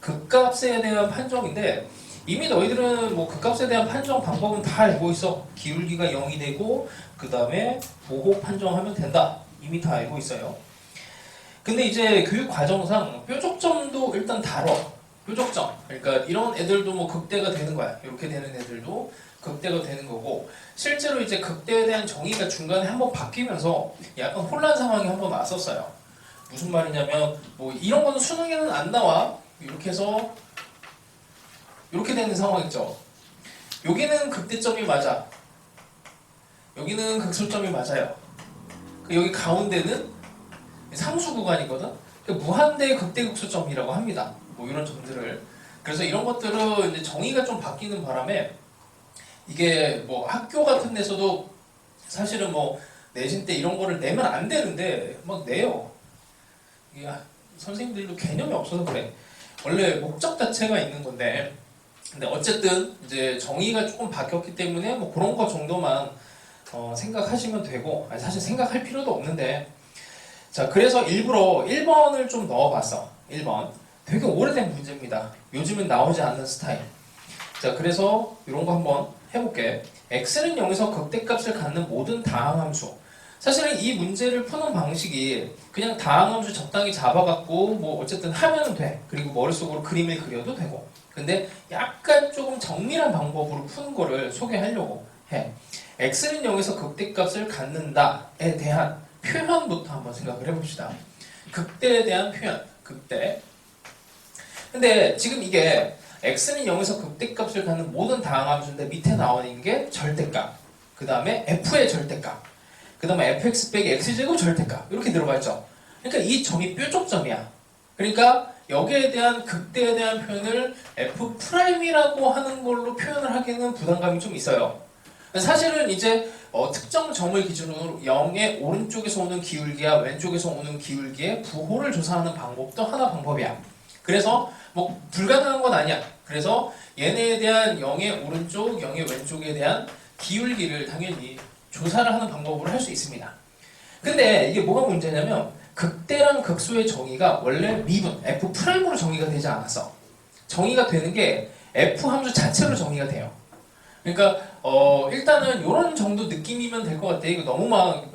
극값에 대한 판정인데 이미 너희들은 뭐 극값에 대한 판정 방법은 다 알고 있어. 기울기가 0이 되고 그 다음에 보호 판정하면 된다. 이미 다 알고 있어요. 근데 이제 교육 과정상 뾰족점도 일단 다뤄. 뾰족점. 그러니까 이런 애들도 뭐 극대가 되는 거야. 이렇게 되는 애들도 극대가 되는 거고, 실제로 이제 극대에 대한 정의가 중간에 한번 바뀌면서 약간 혼란 상황이 한번 왔었어요. 무슨 말이냐면 뭐 이런 거는 수능에는 안 나와. 이렇게 해서 이렇게 되는 상황 있죠. 여기는 극대점이 맞아. 여기는 극소점이 맞아요. 여기 가운데는 상수 구간이거든. 무한대 극대극소점이라고 합니다. 뭐 이런 점들을. 그래서 이런 것들은 이제 정의가 좀 바뀌는 바람에 이게 뭐 학교 같은 데서도 사실은 뭐 내신 때 이런 거를 내면 안 되는데 막 내요. 이게 선생님들도 개념이 없어서 그래. 원래 목적 자체가 있는 건데, 근데 어쨌든 이제 정의가 조금 바뀌었기 때문에 뭐 그런 거 정도만 생각하시면 되고, 아니 사실 생각할 필요도 없는데, 자 그래서 일부러 1번을 좀 넣어봤어. 1번 되게 오래된 문제입니다. 요즘은 나오지 않는 스타일. 자 그래서 이런 거 한번 해볼게. x는 0에서 극대값을 갖는 모든 다항함수. 사실은 이 문제를 푸는 방식이 그냥 다항함수 적당히 잡아갖고 뭐 어쨌든 하면 돼. 그리고 머릿속으로 그림을 그려도 되고. 근데 약간 조금 정밀한 방법으로 푸는 거를 소개하려고 해. x는 0에서 극대값을 갖는다에 대한 표현부터 한번 생각을 해봅시다. 극대에 대한 표현, 극대. 근데 지금 이게 x는 0에서 극대값을 갖는 모든 다항함수인데 밑에 나와 있는 게 절대값, 그 다음에 f의 절대값, 그 다음에 fx 빼기 x제곱 절대값 이렇게 들어가 있죠. 그러니까 이 점이 뾰족점이야. 그러니까 여기에 대한 극대에 대한 표현을 f'이라고 하는 걸로 표현을 하기에는 부담감이 좀 있어요. 사실은 이제 특정 점을 기준으로 0의 오른쪽에서 오는 기울기와 왼쪽에서 오는 기울기의 부호를 조사하는 방법도 하나 방법이야. 그래서 뭐 불가능한 건 아니야. 그래서 얘네에 대한 0의 오른쪽, 0의 왼쪽에 대한 기울기를 당연히 조사를 하는 방법으로 할 수 있습니다. 근데 이게 뭐가 문제냐면 극대랑 극소의 정의가 원래 미분, f'으로 정의가 되지 않았어. 정의가 되는 게 f 함수 자체로 정의가 돼요. 그러니까 일단은 이런 정도 느낌이면 될 것 같아. 이거 너무 막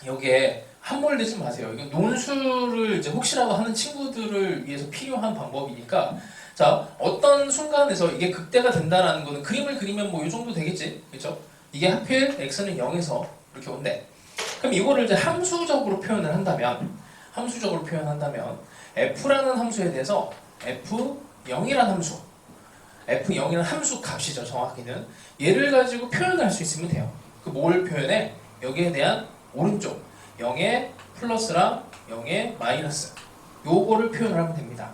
여기에 함몰되지 마세요. 이거 논술을 이제 혹시라도 하는 친구들을 위해서 필요한 방법이니까, 자 어떤 순간에서 이게 극대가 된다라는 거는 그림을 그리면 뭐 이 정도 되겠지, 그렇죠? 이게 하필 x는 0에서 이렇게 온대. 그럼 이거를 이제 함수적으로 표현을 한다면, f라는 함수에 대해서 f0이라는 함수, f0이라는 함수 값이죠. 정확히는 얘를 가지고 표현을 할 수 있으면 돼요. 그 뭘 표현해? 여기에 대한 오른쪽 0의 플러스랑 0의 마이너스, 요거를 표현을 하면 됩니다.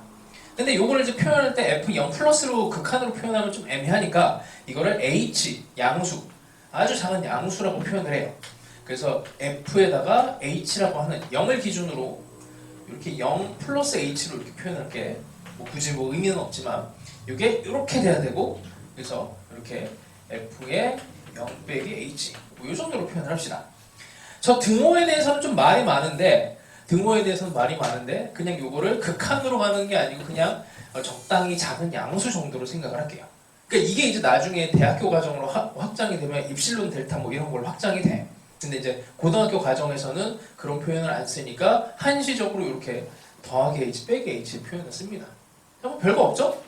근데 요거를 이제 표현할 때 f0 플러스로 극한으로 표현하면 좀 애매하니까 이거를 h, 양수, 아주 작은 양수라고 표현을 해요. 그래서 f에다가 h라고 하는 0을 기준으로 이렇게 0 플러스 h로 이렇게 표현할게. 뭐 굳이 뭐 의미는 없지만 이게 이렇게 돼야 되고, 그래서 이렇게 f의 0 빼기 h, 뭐 이 정도로 표현을 합시다. 저 등호에 대해서는 좀 말이 많은데, 그냥 요거를 극한으로 가는 게 아니고 그냥 적당히 작은 양수 정도로 생각을 할게요. 그러니까 이게 이제 나중에 대학교 과정으로 확장이 되면 입실론 델타 뭐 이런 걸로 확장이 돼. 근데 이제 고등학교 과정에서는 그런 표현을 안 쓰니까 한시적으로 이렇게 더하기 h 빼기 h 표현을 씁니다. 뭐 별거 없죠?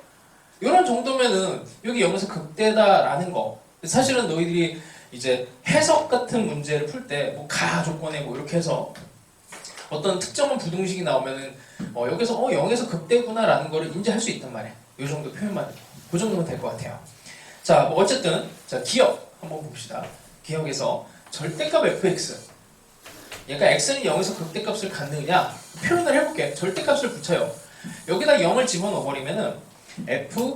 이런 정도면은 여기 0에서 극대다라는 거. 사실은 너희들이 이제 해석 같은 문제를 풀 때 뭐 가 조건에 뭐 이렇게 해서 어떤 특정한 부등식이 나오면은 여기서 0에서 극대구나라는 거를 인지할 수 있단 말이야. 이 정도 표현만, 그 정도면 될 것 같아요. 자, 뭐 어쨌든 자 기억 한번 봅시다. 기억에서 절대값 fx, 그러니까 x는 0에서 극대값을 갖느냐 표현을 해볼게. 절대값을 붙여요. 여기다 0을 집어넣어 버리면은 f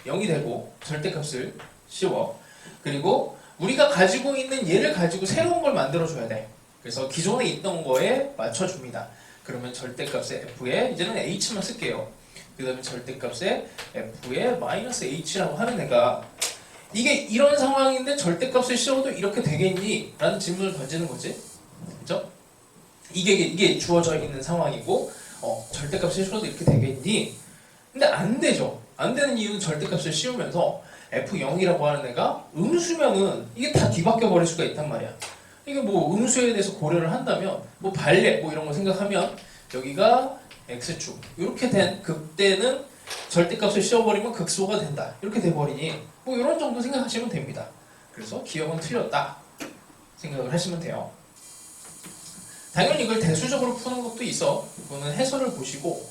0이 되고 절대값을 씌워. 그리고 우리가 가지고 있는 얘를 가지고 새로운 걸 만들어줘야 돼. 그래서 기존에 있던 거에 맞춰줍니다. 그러면 절대값의 f에 이제는 h만 쓸게요. 그 다음에 절대값의 f에 마이너스 h라고 하는 애가, 이게 이런 상황인데 절대값을 씌워도 이렇게 되겠니? 라는 질문을 던지는 거지. 그죠? 이게 주어져 있는 상황이고 절대값을 씌워도 이렇게 되겠니? 근데 안 되죠. 안 되는 이유는 절대값을 씌우면서 f0이라고 하는 애가 음수면은 이게 다 뒤바뀌어 버릴 수가 있단 말이야. 이게 뭐 음수에 대해서 고려를 한다면 뭐 발레 뭐 이런 거 생각하면 여기가 x축 이렇게 된 그때는 절대값을 씌워버리면 극소가 된다. 이렇게 돼버리니 뭐 이런 정도 생각하시면 됩니다. 그래서 기억은 틀렸다 생각을 하시면 돼요. 당연히 이걸 대수적으로 푸는 것도 있어. 이거는 해설을 보시고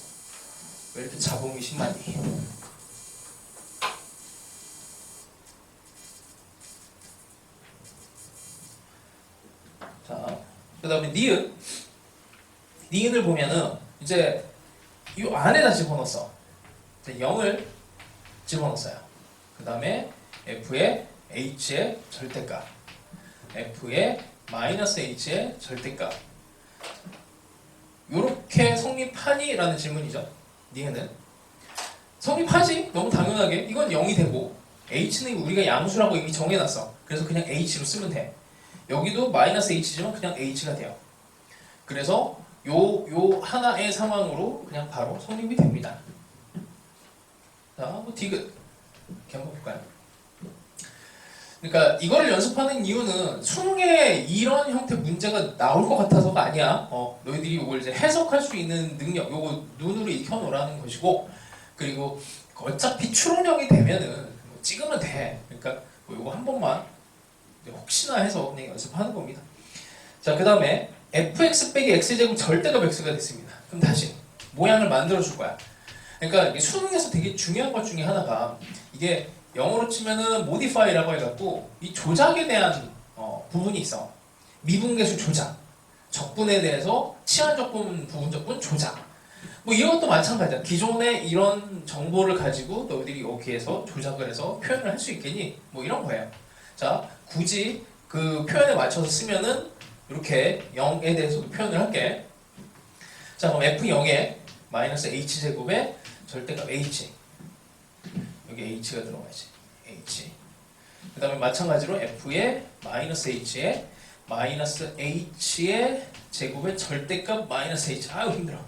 왜 이렇게 자봉이 심하니? 자, 그 다음에 니은. 니은을 보면은 이제 이 안에다 집어넣었어. 0을 집어넣었어요. 그 다음에 f의 h의 절대값, f의 마이너스 h의 절대값. 요렇게 성립하니? 라는 질문이죠. 니은은 성립하지? 너무 당연하게 이건 0이 되고 h는 우리가 양수라고 이미 정해놨어. 그래서 그냥 h로 쓰면 돼. 여기도 마이너스 h지만 그냥 h가 돼요. 그래서 요 하나의 상황으로 그냥 바로 성립이 됩니다. 자, 뭐 디귿 이렇게 한번 볼까요? 그러니까 이거를 연습하는 이유는 수능에 이런 형태 문제가 나올 것 같아서가 아니야. 너희들이 이걸 이제 해석할 수 있는 능력, 요거 눈으로 익혀놓으라는 것이고, 그리고 어차피 추론형이 되면은 뭐 찍으면 돼. 그러니까 뭐 요거 한 번만 혹시나 해서 그냥 연습하는 겁니다. 자, 그 다음에 fx 빼기 x제곱 절대값 x가 됐습니다. 그럼 다시 모양을 만들어 줄 거야. 그러니까 이게 수능에서 되게 중요한 것 중에 하나가 이게 영어로 치면은 modify라고 해갖고 이 조작에 대한 부분이 있어. 미분계수 조작, 적분에 대해서 치환적분, 부분적분 조작. 뭐 이런 것도 마찬가지야. 기존에 이런 정보를 가지고 너희들이 여기에서 조작을 해서 표현을 할 수 있겠니? 뭐 이런 거예요. 자, 굳이 그 표현에 맞춰서 쓰면은 이렇게 0에 대해서도 표현을 할게. 자, 그럼 f0에 마이너스 h제곱에 절대값 h. 여기 h가 들어가야지. h. 그 다음에 마찬가지로 f의 마이너스 h에 마이너스 h의 제곱의 절대값 마이너스 h. 아유 힘들어.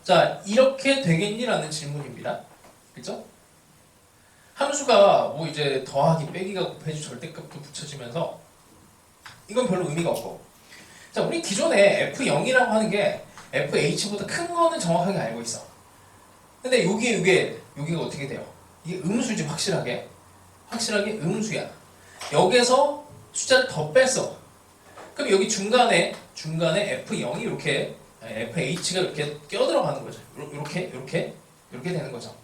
자, 이렇게 되겠니? 라는 질문입니다. 그죠? 함수가 뭐 이제 더하기, 빼기가 곱해지 절대값도 붙여지면서 이건 별로 의미가 없고. 자, 우리 기존에 f0이라고 하는 게 fh보다 큰 거는 정확하게 알고 있어. 근데 여기가 어떻게 돼요? 이게 음수지, 확실하게 음수야. 여기에서 숫자를 더 뺐어. 그럼 여기 중간에 f0이 이렇게 fh가 이렇게 껴들어가는 거죠. 이렇게 되는 거죠.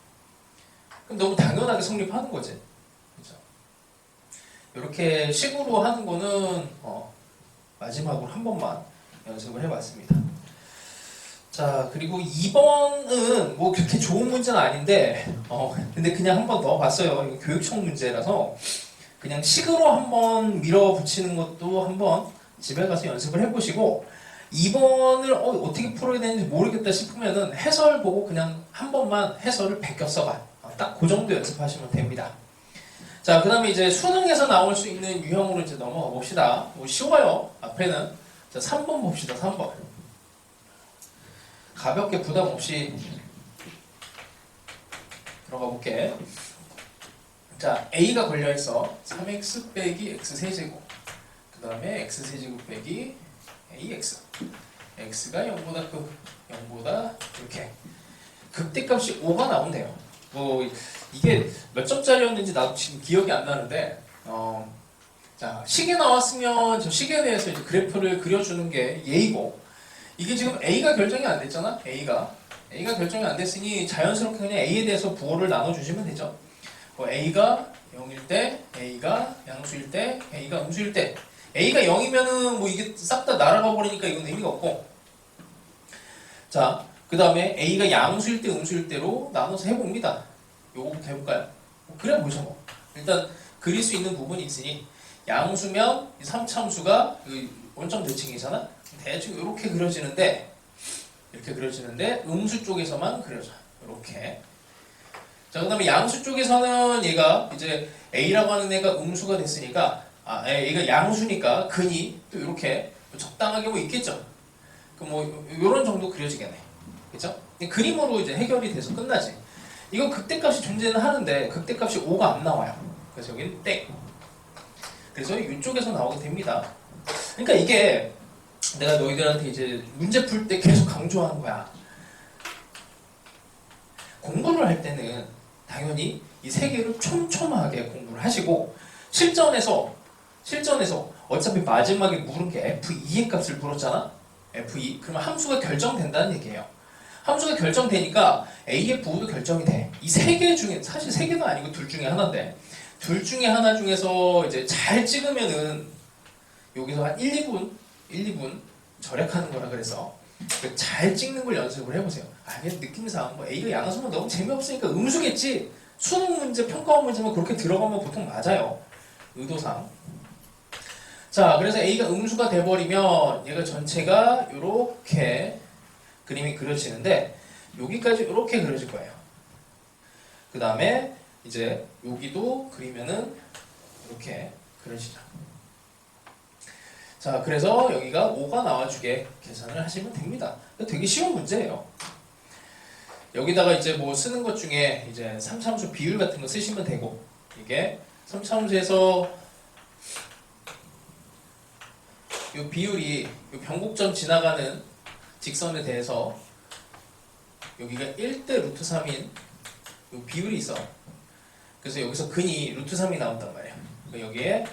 그럼 너무 당연하게 성립하는 거지. 그렇죠? 이렇게 식으로 하는 거는 마지막으로 한 번만 연습을 해봤습니다. 자, 그리고 2번은 뭐 그렇게 좋은 문제는 아닌데 근데 그냥 한 번 더 봤어요. 이거 교육청 문제라서 그냥 식으로 한번 밀어붙이는 것도 한번 집에 가서 연습을 해보시고 2번을 어떻게 풀어야 되는지 모르겠다 싶으면은 해설 보고 그냥 한 번만 해설을 베껴 써봐. 딱 그 정도 연습하시면 됩니다. 자, 그 다음에 이제 수능에서 나올 수 있는 유형으로 이제 넘어가 봅시다. 뭐 쉬워요. 앞에는. 자, 3번 봅시다. 3번. 가볍게 부담 없이 들어가 볼게. 자, A가 걸려있어. 3x 빼기 x 세제곱. 그 다음에 x 세제곱 빼기 ax. x가 0보다 이렇게. 극대값이 5가 나온대요. 뭐 이게 몇 점짜리였는지 나도 지금 기억이 안 나는데 자, 식에 나왔으면 저 식에 대해서 이제 그래프를 그려주는 게 예의고, 이게 지금 A가 결정이 안 됐잖아. A가 결정이 안 됐으니 자연스럽게 그냥 A에 대해서 부호를 나눠주시면 되죠. A가 0일 때, A가 양수일 때, A가 음수일 때. A가 0이면은 뭐 이게 싹 다 날아가 버리니까 이건 의미가 없고. 자, 그 다음에 A가 양수일 때, 음수일 때로 나눠서 해봅니다. 요거부터 해볼까요? 그래 보죠 뭐. 일단 그릴 수 있는 부분이 있으니 양수면 이 3차함수가 원점 대칭이잖아. 대충 이렇게 그려지는데 음수 쪽에서만 그려져. 이렇게. 자, 그 다음에 양수 쪽에서는 얘가 이제 A라고 하는 애가 음수가 됐으니까 A가 양수니까 근이 또 이렇게 적당하게 뭐 있겠죠. 그 뭐 요런 정도 그려지겠네. 그죠? 그림으로 이제 해결이 돼서 끝나지. 이거 극대값이 존재는 하는데 극대값이 5가 안 나와요. 그래서 여기는 땡. 그래서 이쪽에서 나오게 됩니다. 그러니까 이게 내가 너희들한테 이제 문제 풀 때 계속 강조하는 거야. 공부를 할 때는 당연히 이 세 개를 촘촘하게 공부를 하시고 실전에서 어차피 마지막에 물은 게 F2의 값을 물었잖아. F2 그러면 함수가 결정된다는 얘기예요. 함수가 결정되니까 A의 부호도 결정이 돼. 이 세 개 중에 사실 세 개도 아니고 둘 중에 하나인데 둘 중에 하나 중에서 이제 잘 찍으면은 여기서 한 1, 2분 절약하는 거라 그래서 잘 찍는 걸 연습을 해보세요. 아, 그냥 느낌상 뭐 A가 양수면 너무 재미없으니까 음수겠지. 수능 문제, 평가원 문제만 그렇게 들어가면 보통 맞아요. 의도상. 자, 그래서 A가 음수가 돼버리면 얘가 전체가 이렇게 그림이 그려지는데 여기까지 이렇게 그려질 거예요. 그 다음에 이제 여기도 그리면은 이렇게 그려지죠. 자, 그래서 여기가 5가 나와주게 계산을 하시면 됩니다. 되게 쉬운 문제예요. 여기다가 이제 뭐 쓰는 것 중에 이제 3차함수 비율 같은 거 쓰시면 되고 이게 3차함수에서 이 비율이 이 변곡점 지나가는 직선에 대해서 여기가 1대 루트 3인 이 비율이 있어. 그래서 여기서 근이 루트 3이 나온단 말이야. 그러니까 여기에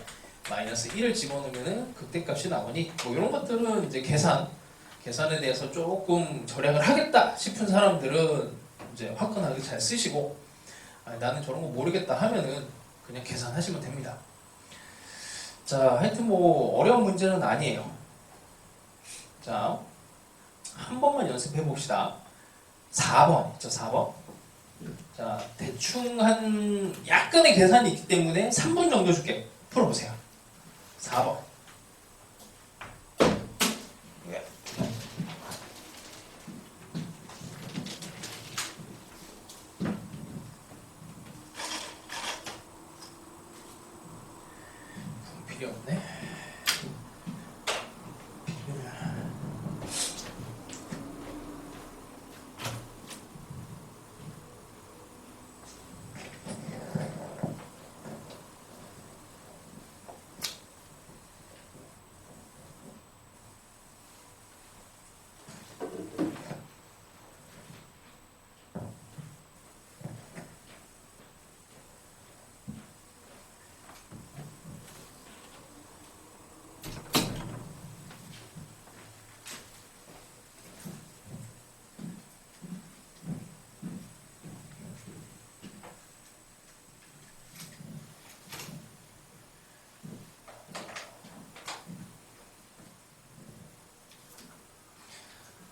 마이너스 1을 집어넣으면 극대값이 나오니 뭐 이런 것들은 이제 계산에 대해서 조금 절약을 하겠다 싶은 사람들은 이제 화끈하게 잘 쓰시고 나는 저런 거 모르겠다 하면은 그냥 계산하시면 됩니다. 자, 하여튼 뭐 어려운 문제는 아니에요. 자, 한 번만 연습해 봅시다. 4번 있죠, 4번. 자, 대충 한 약간의 계산이 있기 때문에 3분 정도 줄게. 풀어보세요. 4번. 필요 없네.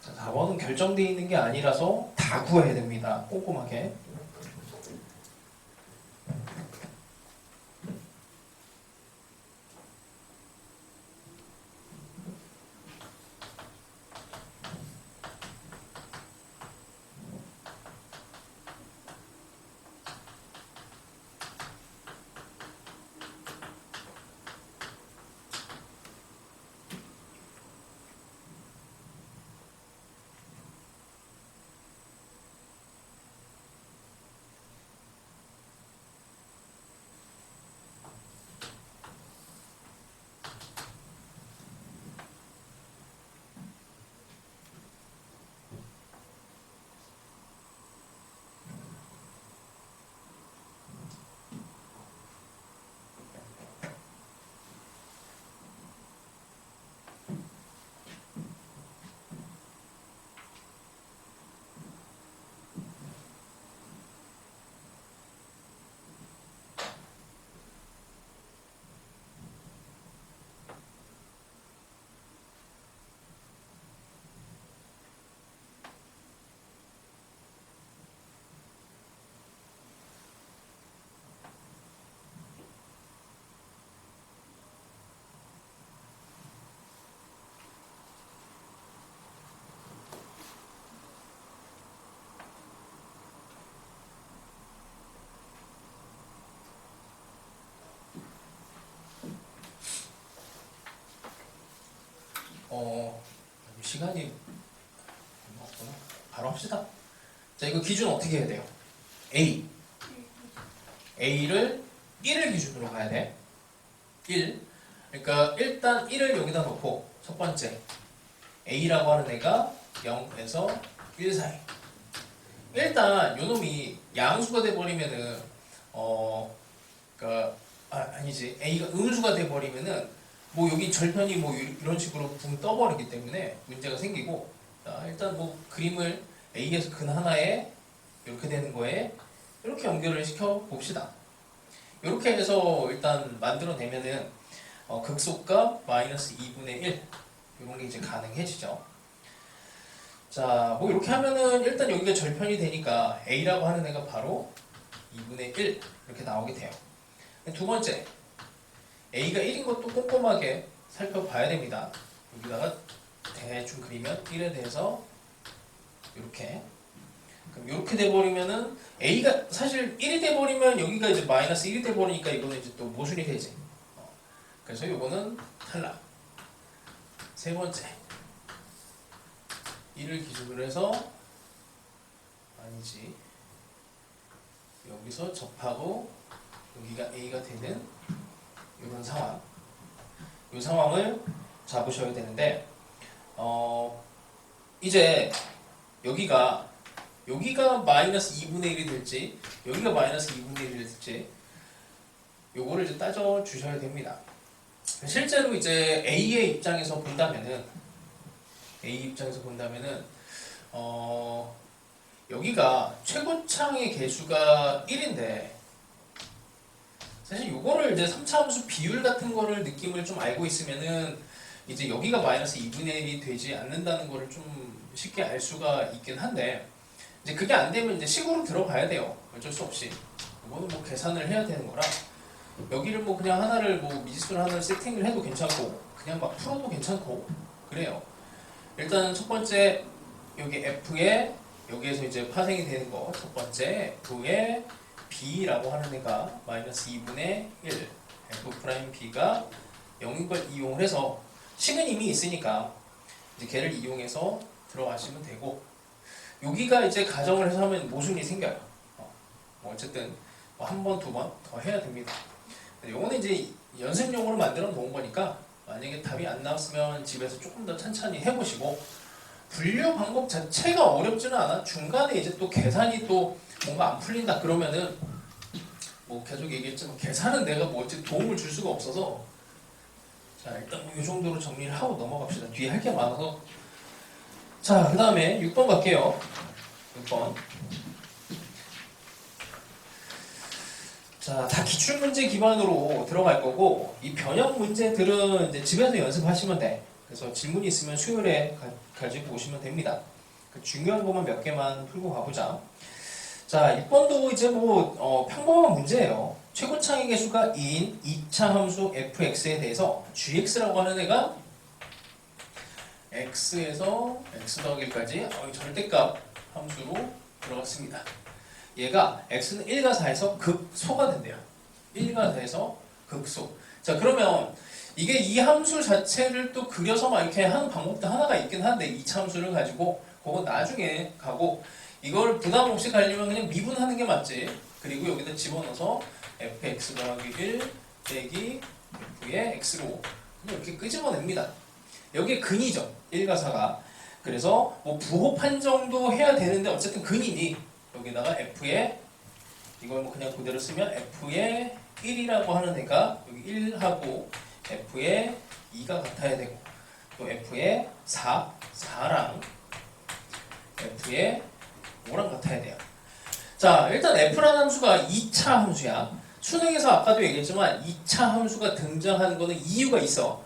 자, 4번은 결정되어 있는 게 아니라서 다 구해야 됩니다. 꼼꼼하게. 시간이 없구나. 바로 합시다. 자, 이거 기준 어떻게 해야 돼요? A. A를 1을 기준으로 가야 돼. 1. 그러니까 일단 1을 여기다 놓고 첫 번째 A라고 하는 애가 0에서 1 사이. 일단 요놈이 양수가 돼버리면은 그러니까 아니지 A가 음수가 돼버리면은 뭐 여기 절편이 뭐 이런 식으로 붕 떠버리기 때문에 문제가 생기고, 자, 일단 뭐 그림을 A에서 근 하나에 이렇게 되는 거에 이렇게 연결을 시켜 봅시다. 이렇게 해서 일단 만들어내면은 극소값 마이너스 2분의 1 이런 게 이제 가능해지죠. 자, 뭐 이렇게 하면은 일단 여기가 절편이 되니까 A라고 하는 애가 바로 2분의 1 이렇게 나오게 돼요. 두 번째, A가 1인 것도 꼼꼼하게 살펴봐야 됩니다. 여기다가 대충 그리면 1에 대해서 이렇게. 그럼 이렇게 돼버리면은 A가 사실 1이 돼버리면 여기가 이제 마이너스 1이 돼버리니까 이거는 이제 또 모순이 되지. 그래서 이거는 탈락. 세 번째, 1을 기준으로 해서 아니지. 여기서 접하고 여기가 A가 되는 이런 상황. 이 상황을 잡으셔야 되는데 이제 여기가 마이너스 2분의 1이 될지 여기가 마이너스 2분의 1이 될지 요거를 이제 따져 주셔야 됩니다. 실제로 이제 A의 입장에서 본다면은 여기가 최고창의 개수가 1인데 사실 요거를 이제 3차 함수 비율 같은 거를 느낌을 좀 알고 있으면은 이제 여기가 마이너스 2분의 1이 되지 않는다는 거를 좀 쉽게 알 수가 있긴 한데, 이제 그게 안 되면 이제 식으로 들어가야 돼요. 어쩔 수 없이. 이거는 뭐 계산을 해야 되는 거라 여기를 뭐 그냥 하나를 뭐 미지수를 하나를 세팅을 해도 괜찮고 그냥 막 풀어도 괜찮고 그래요. 일단 첫 번째 여기 F에 여기에서 이제 파생이 되는 거 첫 번째 F에 B라고 하는 애가 마이너스 2분의 1 F'B가 0인 걸 이용을 해서 식은 이미 있으니까 이제 걔를 이용해서 들어가시면 되고, 여기가 이제 가정을 해서 하면 모순이 생겨요. 뭐 어쨌든 뭐 한 번, 두 번 더 해야 됩니다. 요거는 이제 연습용으로 만들어 놓은 거니까 만약에 답이 안 나왔으면 집에서 조금 더 천천히 해보시고, 분류 방법 자체가 어렵지는 않아. 중간에 이제 또 계산이 또 뭔가 안 풀린다 그러면은 뭐 계속 얘기했지만 계산은 내가 뭐 어찌 도움을 줄 수가 없어서, 자 일단 이 정도로 정리를 하고 넘어갑시다. 뒤에 할 게 많아서. 자, 그 다음에 6번 갈게요. 6번. 자, 다 기출문제 기반으로 들어갈 거고, 이 변형 문제들은 이제 집에서 연습하시면 돼. 그래서 질문이 있으면 수요일에 가지고 오시면 됩니다. 그 중요한 것만 몇 개만 풀고 가보자. 자, 6번도 이제 뭐 평범한 문제예요. 최고창의 개수가 2인 2차 함수 fx에 대해서 gx라고 하는 애가 x에서 x 더하기 1까지 절대값 함수로 들어갔습니다. 얘가 x는 1과 4에서 극소가 된대요. 1과 4에서 극소. 자, 그러면 이게 이 함수 자체를 또 그려서 막 이렇게 하는 방법도 하나가 있긴 한데 2차 함수를 가지고 그건 나중에 가고, 이걸 부담 없이 가려면 그냥 미분하는 게 맞지. 그리고 여기다 집어넣어서 fx 더하기 1 빼기 f의 x로 그냥 이렇게 끄집어냅니다. 여기에 근이죠. 1과 4가. 그래서 뭐 부호 판정도 해야 되는데 어쨌든 근이니 여기다가 f의 이걸 뭐 그냥 그대로 쓰면 f의 1이라고 하는 애가 여기 1하고 f의 2가 같아야 되고, 또 f의 4랑 f의 5랑 같아야 돼요. 자, 일단 f라는 함수가 2차 함수야. 수능에서 아까도 얘기했지만 2차 함수가 등장하는 거는 이유가 있어.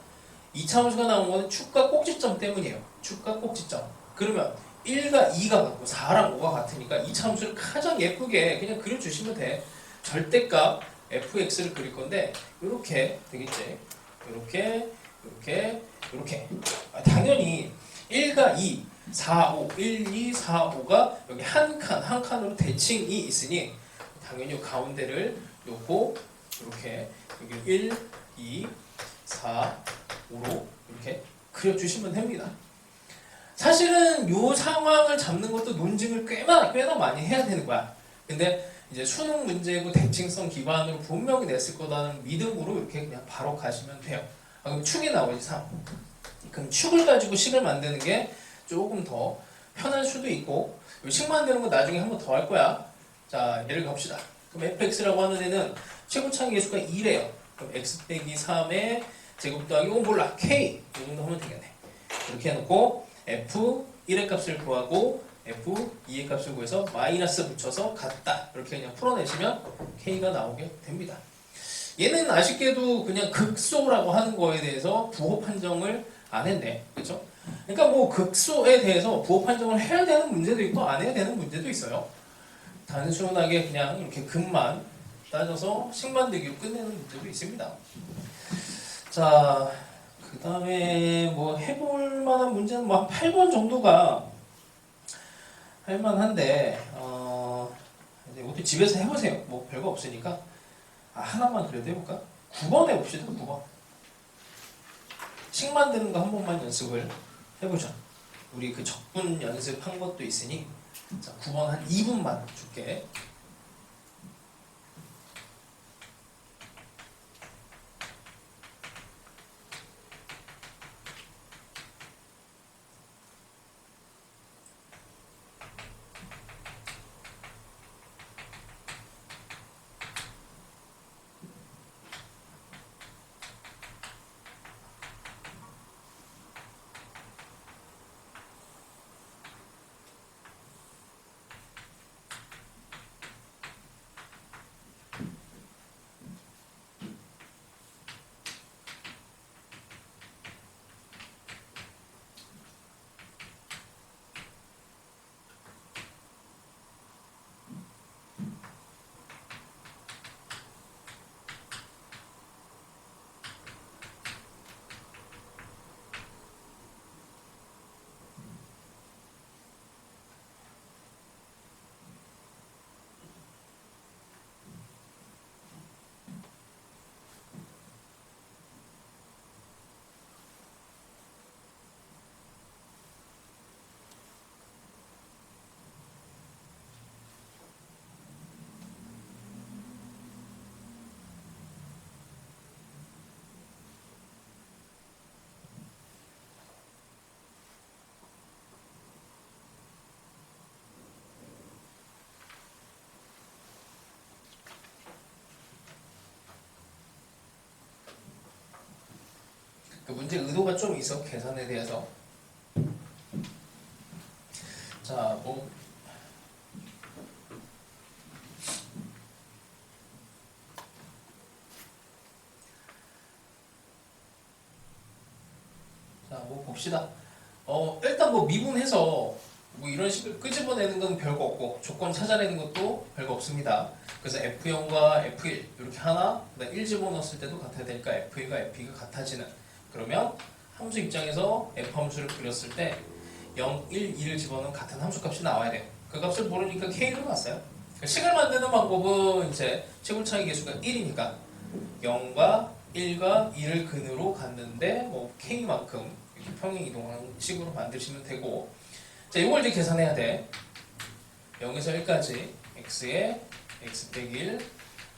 2차 함수가 나온 거는 축과 꼭지점 때문이에요. 축과 꼭지점. 그러면 1과 2가 같고 4랑 5가 같으니까 2차 함수를 가장 예쁘게 그냥 그려주시면 돼. 절대값 fx를 그릴 건데 이렇게 되겠지. 이렇게. 당연히 1과 2, 4, 5, 1, 2, 4, 5가 여기 한 칸으로 대칭이 있으니 당연히 가운데를 놓고 이렇게 여기 1, 2, 4, 5로 이렇게 그려주시면 됩니다. 사실은 이 상황을 잡는 것도 논증을 꽤나 많이 해야 되는 거야. 근데 이제 수능 문제고 대칭성 기반으로 분명히 냈을 거다는 믿음으로 이렇게 그냥 바로 가시면 돼요. 그럼 축이 나오지 3. 그럼 축을 가지고 식을 만드는 게 조금 더 편할 수도 있고, 식 만드는 거 나중에 한 번 더 할 거야. 자, 예를 갑시다. 그럼 fx라고 하는 애는 최고차기 계수가 2래요. 그럼 x 빼기 3의 제곱 더하기 이건 몰라. k 이 정도 하면 되겠네. 이렇게 해놓고 f 1의 값을 구하고 f 2의 값을 구해서 마이너스 붙여서 같다. 이렇게 그냥 풀어내시면 k가 나오게 됩니다. 얘는 아쉽게도 그냥 극소라고 하는 거에 대해서 부호 판정을 안 했네. 그렇죠? 그러니까 뭐 극소에 대해서 부호 판정을 해야 되는 문제도 있고 안 해야 되는 문제도 있어요. 단순하게 그냥 이렇게 극만 따져서 식 만들기로 끝내는 문제도 있습니다. 자, 그 다음에 뭐 해볼 만한 문제는 뭐 한 8번 정도가 할 만한데, 이것도 집에서 해보세요. 뭐 별거 없으니까. 하나만 그래도 해볼까? 9번 해봅시다. 9번. 식 만드는 거 한 번만 연습을 해보자. 우리 그 적분 연습한 것도 있으니. 자, 9번 한 2분만 줄게. 그 문제 의도가 좀 있어. 계산에 대해서. 자, 뭐 자, 뭐 봅시다. 일단 뭐 미분해서 뭐 이런 식으로 끄집어내는 건 별거 없고 조건 찾아내는 것도 별거 없습니다. 그래서 F0과 F1 이렇게 하나, 그다음 1 집어넣었을 때도 같아야 되니까 F1과 F2가 같아지는. 그러면 함수 입장에서 F 함수를 그렸을 때 0, 1, 2를 집어넣은 같은 함수 값이 나와야 돼요. 그 값을 모르니까 K로 놨어요. 식을 만드는 방법은 이제 최고차기 계수가 1이니까 0과 1과 2를 근으로 갔는데 뭐 K만큼 이렇게 평행 이동하는 식으로 만드시면 되고, 자, 이걸 이제 계산해야 돼. 0에서 1까지 x에 x 빼기 1,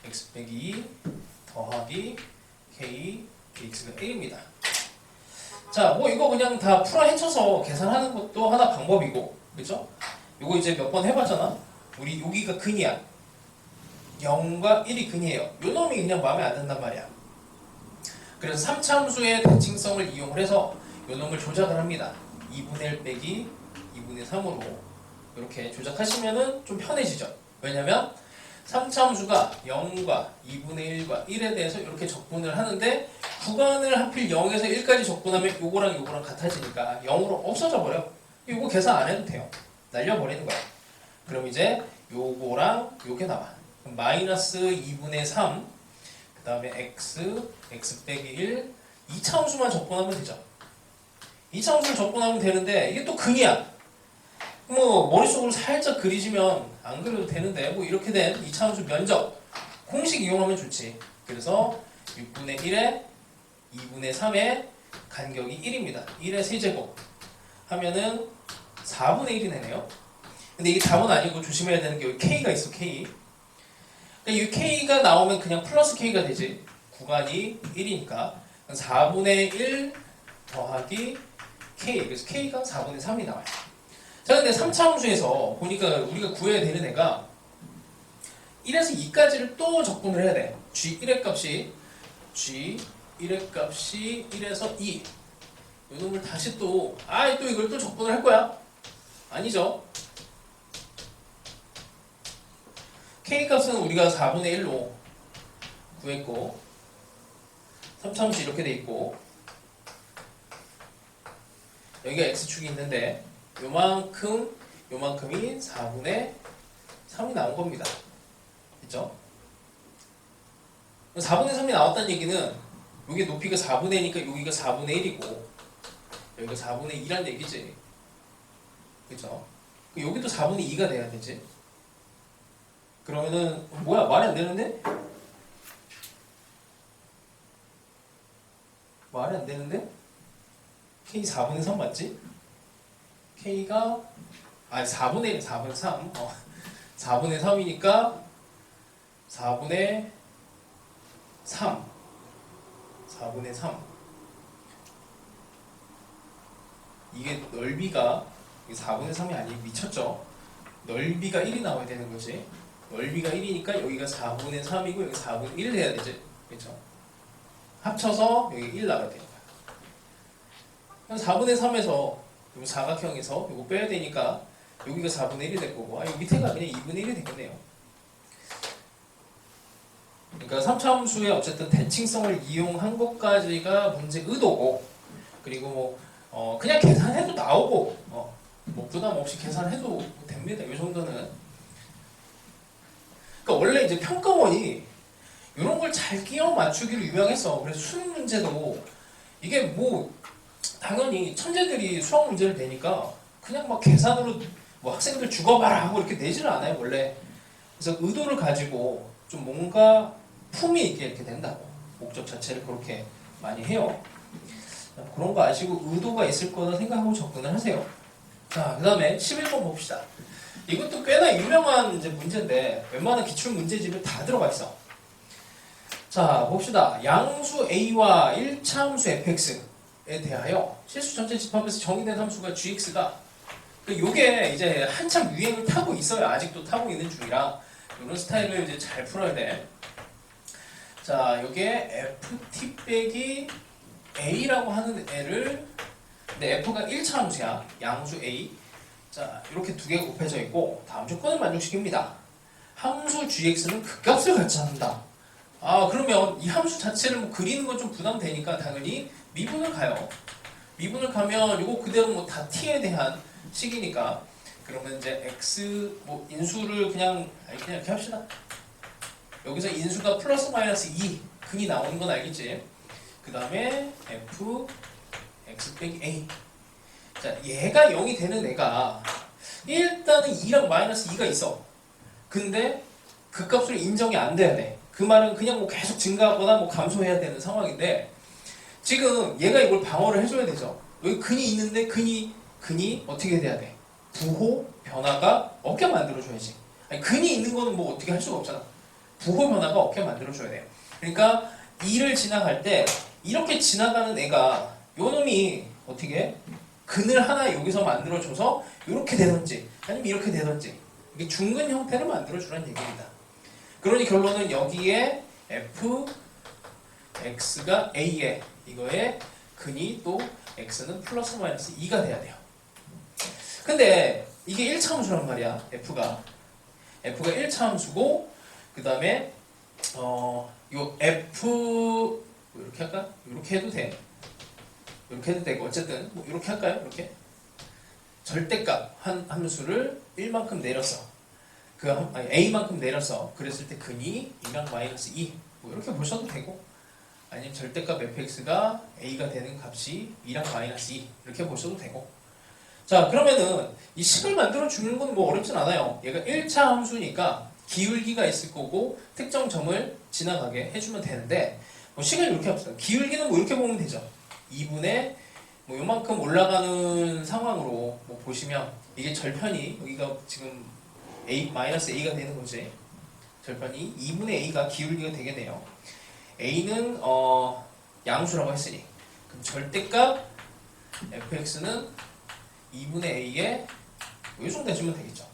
x 빼기 2 더하기 k dx가 1입니다. 자, 뭐 이거 그냥 다 풀어 헤쳐서 계산하는 것도 하나 방법이고, 그죠? 이거 이제 몇 번 해봤잖아. 우리 여기가 근이야. 0과 1이 근이에요. 요 놈이 그냥 마음에 안 든단 말이야. 그래서 3차함수의 대칭성을 이용을 해서 요 놈을 조작을 합니다. 2분의 1 빼기 2분의 3으로 이렇게 조작하시면은 좀 편해지죠. 왜냐면 3차함수가 0과 2분의 1과 1에 대해서 이렇게 적분을 하는데 구간을 하필 0에서 1까지 적분하면 요거랑 요거랑 같아지니까 0으로 없어져 버려. 요거 계산 안 해도 돼요. 날려버리는 거야. 그럼 이제 요거랑 요게 나와. 그럼 마이너스 2분의 3, 그 다음에 x 빼기 1, 2차 함수만 적분하면 되죠. 2차 함수를 적분하면 되는데 이게 또 근이야. 뭐 머릿속으로 살짝 그리시면 안 그려도 되는데 뭐 이렇게 된 2차 함수 면적 공식 이용하면 좋지. 그래서 6분의 1에 2분의 3의 간격이 1입니다. 1의 세제곱 하면은 4분의 1이 되네요. 근데 이게 답은 아니고 조심해야 되는 게 여기 k가 있어. k. 이 k가 나오면 그냥 플러스 k가 되지. 구간이 1이니까 4분의 1 더하기 k. 그래서 k가 4분의 3이 나와요. 자, 근데 3차 함수에서 보니까 우리가 구해야 되는 애가 1에서 2까지를 또 적분을 해야 돼. g1의 값이 1에서 2. 이 놈을 다시 또 이걸 또 적분을 할 거야? 아니죠. k 값은 우리가 4분의 1로 구했고 3차함수 이렇게 돼 있고 여기가 x축이 있는데 요만큼이 4분의 3이 나온 겁니다. 그죠? 4분의 3이 나왔다는 얘기는 여기 높이가 4분의 1이니까 여기가 4분의 1이고 여기가 4분의 2란 얘기지. 그죠? 여기도 4분의 2가 돼야 되지. 그러면은 뭐야? 말이 안 되는데? 말이 안 되는데? K 4분의 3 맞지? K가 4분의 1, 4분의 3 4분의 3이니까 4분의 3 4분의 3 이게 넓이가 4분의 3이 아니고 미쳤죠? 넓이가 1이 나와야 되는 거지. 넓이가 1이니까 여기가 4분의 3이고 여기 4분의 1 해야 되지. 그렇죠? 합쳐서 여기 1 나와야 되는 거야. 4분의 3에서 요 사각형에서 이거 빼야 되니까 여기가 4분의 1이 될 거고 여기 밑에가 그냥 2분의 1이 되겠네요. 그러니까 3차 함수의 어쨌든 대칭성을 이용한 것까지가 문제 의도고 그리고 그냥 계산해도 나오고 부담 없이 계산해도 됩니다. 이 정도는. 그러니까 원래 이제 평가원이 이런 걸 잘 끼워 맞추기로 유명했어. 그래서 수능 문제도 이게 뭐 당연히 천재들이 수학 문제를 내니까 그냥 막 계산으로 뭐 학생들 죽어봐라 하고 이렇게 내지를 않아요 원래. 그래서 의도를 가지고 좀 뭔가 품이 있게 이렇게 된다고. 목적 자체를 그렇게 많이 해요. 그런 거 아시고 의도가 있을 거다 생각하고 접근을 하세요. 자, 그 다음에 11번 봅시다. 이것도 꽤나 유명한 이제 문제인데 웬만한 기출 문제집에 다 들어가 있어. 자, 봅시다. 양수 a와 1차 함수 fx에 대하여 실수 전체 집합에서 정의된 함수가 gx가 요게 이제 한참 유행을 타고 있어요. 아직도 타고 있는 중이라 이런 스타일을 이제 잘 풀어야 돼. 자, 요게 ft 빼기 a라고 하는 애를 근데 f가 1차 함수야. 양수 a. 자, 이렇게 두 개가 곱해져 있고 다음 조건을 만족시킵니다. 함수 gx는 극값을 같이 한다. 그러면 이 함수 자체를 뭐 그리는 건 좀 부담되니까 당연히 미분을 가요. 미분을 가면 이거 그대로 뭐 다 t에 대한 식이니까 그러면 이제 x 뭐 인수를 그냥 이렇게 합시다. 여기서 인수가 플러스 마이너스 2 근이 나오는 건 알겠지? 그 다음에 f x 빼기 a. 자, 얘가 0이 되는 애가 일단은 2랑 마이너스 2가 있어. 근데 그 값으로 인정이 안 돼야 돼. 그 말은 그냥 뭐 계속 증가하거나 뭐 감소해야 되는 상황인데 지금 얘가 이걸 방어를 해줘야 되죠. 여기 근이 있는데 근이 어떻게 돼야 돼? 부호 변화가 없게 만들어줘야지. 아니, 근이 있는 거는 뭐 어떻게 할 수가 없잖아. 부호 변화가 없게 만들어줘야 돼요. 그러니까 2를 지나갈 때 이렇게 지나가는 애가 요 놈이 어떻게 근을 하나 여기서 만들어줘서 이렇게 되든지 아니면 이렇게 되든지 이게 중근 형태를 만들어주라는 얘기입니다. 그러니 결론은 여기에 f x가 a에 이거에 근이 또 x는 플러스 마이너스 2가 돼야 돼요. 근데 이게 1차 함수란 말이야. f가 1차 함수고 그 다음에 요 f 뭐 이렇게 할까? 이렇게 해도 돼. 이렇게 해도 되고 어쨌든 뭐 이렇게 할까요? 이렇게 절대값 한 함수를 1만큼 내렸어. a만큼 내렸어. 그랬을 때 근이 2랑 마이너스 2 뭐 이렇게 보셔도 되고 아니면 절대값 fx가 a가 되는 값이 2랑 마이너스 2 이렇게 보셔도 되고. 자, 그러면은 이 식을 만들어 주는 건 뭐 어렵진 않아요. 얘가 1차 함수니까 기울기가 있을 거고 특정 점을 지나가게 해주면 되는데 뭐 식을 이렇게 합시다. 기울기는 뭐 이렇게 보면 되죠. 2분의 뭐 요만큼 올라가는 상황으로 뭐 보시면 이게 절편이 여기가 지금 a 마이너스 a가 되는 거지. 절편이 2분의 a가 기울기가 되겠네요. a는 양수라고 했으니 그럼 절대값 fx는 2분의 a에 이 정도 해주면 되겠죠.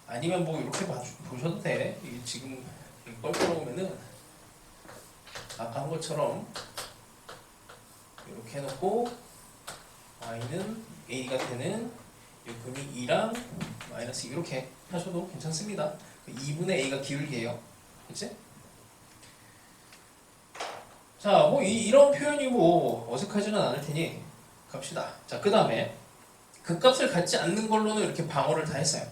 아니면 뭐 이렇게 보셔도 돼. 이게 지금 뻘뻘오면은 아까 한 것처럼 이렇게 해놓고 y는 a가 되는 요금이 2랑 마이너스 이렇게 하셔도 괜찮습니다. 2분의 a가 기울기예요. 그치? 자, 뭐 이런 표현이 뭐 어색하지는 않을 테니 갑시다. 자, 그 다음에 그 값을 갖지 않는 걸로는 이렇게 방어를 다 했어요.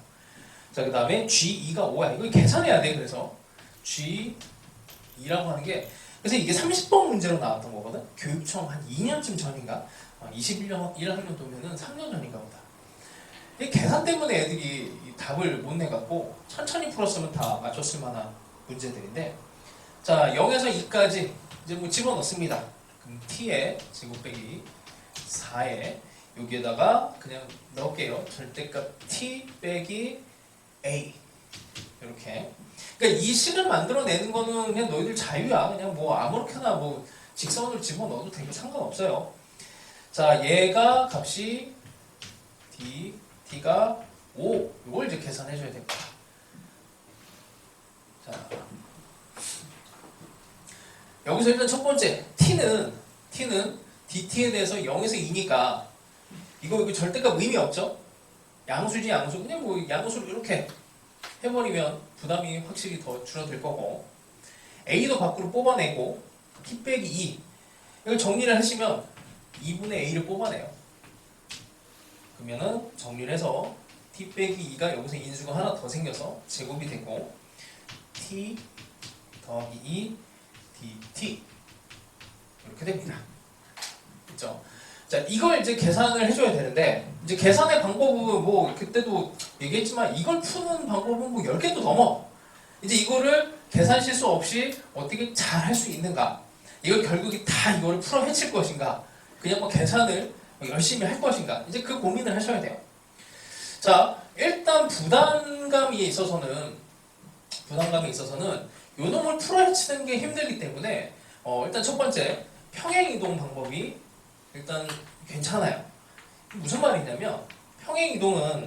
자, 그 다음에 G2가 5야. 이거 계산해야 돼. 그래서 G2라고 하는 게 그래서 이게 30번 문제로 나왔던 거거든. 교육청 한 2년쯤 전인가? 21년 1학년도면은 3년 전인가 보다. 이 계산 때문에 애들이 이 답을 못 내갖고 천천히 풀었으면 다 맞췄을 만한 문제들인데, 자 0에서 2까지 이제 뭐 집어넣습니다. 그럼 t의 제곱 빼기 4에 여기에다가 그냥 넣을게요. 절대값 t 빼기 a 이렇게. 그러니까 이 식을 만들어내는 거는 그냥 너희들 자유야. 그냥 뭐 아무렇게나 뭐 직선으로 집어넣어도 되고 상관없어요. 자 얘가 값이 t가 5 이걸 이제 계산해줘야 됩니다. 자 여기서 일단 첫 번째 t는 dt에 대해서 0에서 2니까 이거 절대값 의미 없죠? 양수지 양수. 그냥 뭐 양수로 이렇게 해버리면 부담이 확실히 더 줄어들 거고, a도 밖으로 뽑아내고 t 빼기 2 이걸 정리를 하시면 2분의 a를 뽑아내요. 그러면은 정리를 해서 t 빼기 2가 여기서 인수가 하나 더 생겨서 제곱이 되고 t 더하기 2 dt 이렇게 됩니다. 그렇죠? 자 이걸 이제 계산을 해줘야 되는데, 이제 계산의 방법은 뭐 그때도 얘기했지만 이걸 푸는 방법은 뭐 10개도 넘어. 이제 이거를 계산 실수 없이 어떻게 잘 할 수 있는가, 이걸 결국에 다 이거를 풀어 헤칠 것인가, 그냥 뭐 계산을 열심히 할 것인가, 이제 그 고민을 하셔야 돼요. 자 일단 부담감이 있어서는 요 놈을 풀어 헤치는 게 힘들기 때문에 일단 첫 번째 평행이동 방법이 일단 괜찮아요. 무슨 말이냐면 평행이동은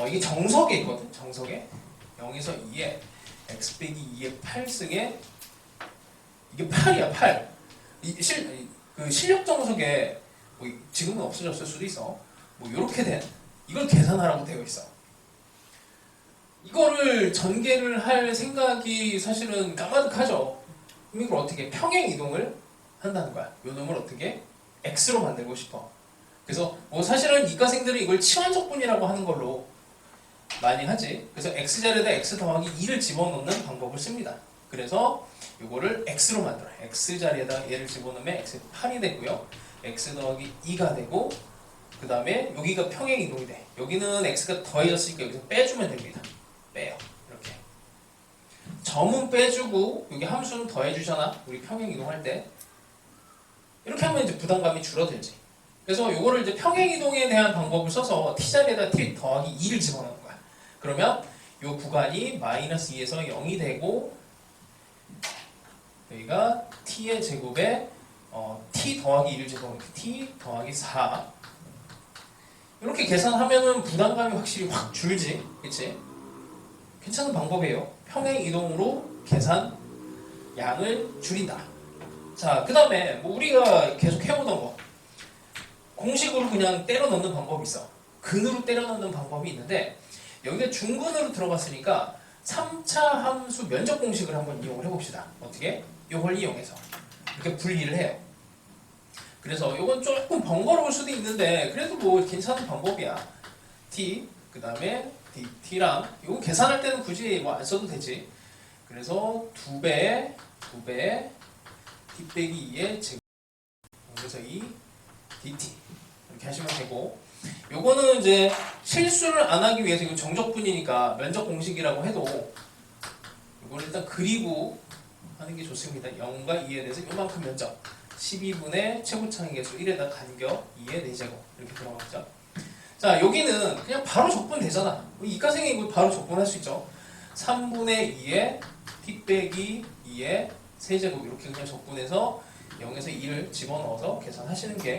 이게 정석에 있거든. 정석에 0에서 2에 x 빼기 2의 8승에 이게 8이야 8. 그 실력 정석에 뭐 지금은 없어졌을 수도 있어. 뭐 이렇게 된 이걸 계산하라고 되어 있어. 이거를 전개를 할 생각이 사실은 까마득하죠. 그럼 이걸 어떻게 평행이동을 한다는 거야. 요 놈을 어떻게 x로 만들고 싶어. 그래서 뭐 사실은 이과생들은 이걸 치환적분이라고 하는 걸로 많이 하지. 그래서 x자리에다 x 더하기 2를 집어넣는 방법을 씁니다. 그래서 이거를 x로 만들어. x자리에다 얘를 집어넣으면 x 8이 되고요. x 더하기 2가 되고, 그 다음에 여기가 평행이동이 돼. 여기는 x가 더해졌으니까 여기서 빼주면 됩니다. 빼요. 이렇게. 점은 빼주고 여기 함수는 더해주잖아. 우리 평행이동할 때. 이렇게 하면 이제 부담감이 줄어들지. 그래서 요거를 이제 평행이동에 대한 방법을 써서 t자리에다 t 더하기 2를 집어넣는 거야. 그러면 요 구간이 마이너스 2에서 0이 되고, 여기가 t의 제곱에 t 더하기 2를 집어넣으면 t 더하기 4 이렇게 계산하면은 부담감이 확실히 확 줄지. 그치? 괜찮은 방법이에요. 평행이동으로 계산 양을 줄인다. 자, 그 다음에 뭐 우리가 계속 해오던 거 공식으로 그냥 때려 넣는 방법이 있어. 근으로 때려 넣는 방법이 있는데, 여기가 중근으로 들어갔으니까 3차 함수 면적 공식을 한번 이용을 해봅시다. 어떻게? 이걸 이용해서 이렇게 분리를 해요. 그래서 이건 조금 번거로울 수도 있는데 그래도 뭐 괜찮은 방법이야. t 그 다음에 dt랑 이거 계산할 때는 굳이 뭐 안 써도 되지. 그래서 2배 t 빼기 2의 제곱 그래서 2 dt 이렇게 하시면 되고, 요거는 이제 실수를 안 하기 위해서 이건 정적분이니까 면적 공식이라고 해도 요걸 일단 그리고 하는 게 좋습니다. 0과 2에 대해서 요만큼 면적 12분의 최고차항의 개수 1에다 간격 2의 4제곱 이렇게 들어가죠. 자, 여기는 그냥 바로 적분되잖아. 이과생이고 바로 적분할 수 있죠. 3분의 2에 t 빼기 2의 세제곱 이렇게 그냥 적분해서 0에서 2를 집어넣어서 계산하시는 게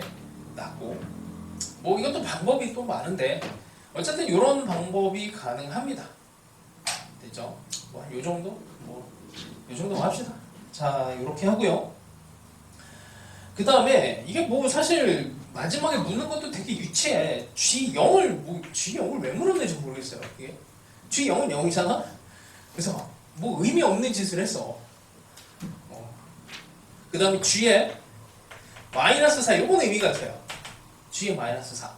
낫고, 뭐 이것도 방법이 또 많은데 어쨌든 이런 방법이 가능합니다. 됐죠? 뭐 요 정도? 뭐 요 정도 합시다. 자, 이렇게 하고요. 그 다음에 이게 뭐 사실 마지막에 묻는 것도 되게 유치해. G0을 왜 물었는지 모르겠어요. 이게 G0은 0이잖아? 그래서 뭐 의미 없는 짓을 했어. 그 다음에 G에 마이너스 4, 이건 의미가 있어요. G에 마이너스 4.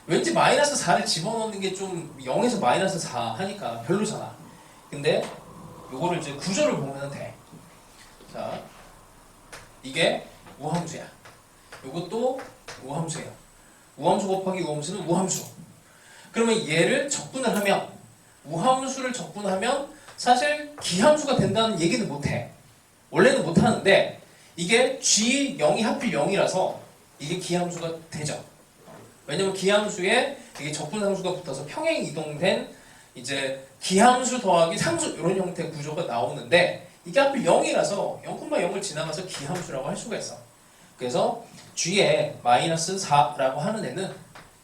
왠지 마이너스 4를 집어넣는 게 좀 0에서 마이너스 4 하니까 별로잖아. 근데 요거를 이제 구조를 보면 돼. 자, 이게 우함수야. 요것도 우함수예요. 우함수 곱하기 우함수는 우함수. 그러면 얘를 적분을 하면, 우함수를 적분하면 사실 기함수가 된다는 얘기는 못해. 원래는 못하는데 이게 G0이 하필 0이라서 이게 기함수가 되죠. 왜냐면 기함수에 이게 적분함수가 붙어서 평행 이동된 이제 기함수 더하기 상수 이런 형태의 구조가 나오는데 이게 하필 0이라서 0,0을 지나가서 기함수라고 할 수가 있어. 그래서 G에 마이너스 4라고 하는 애는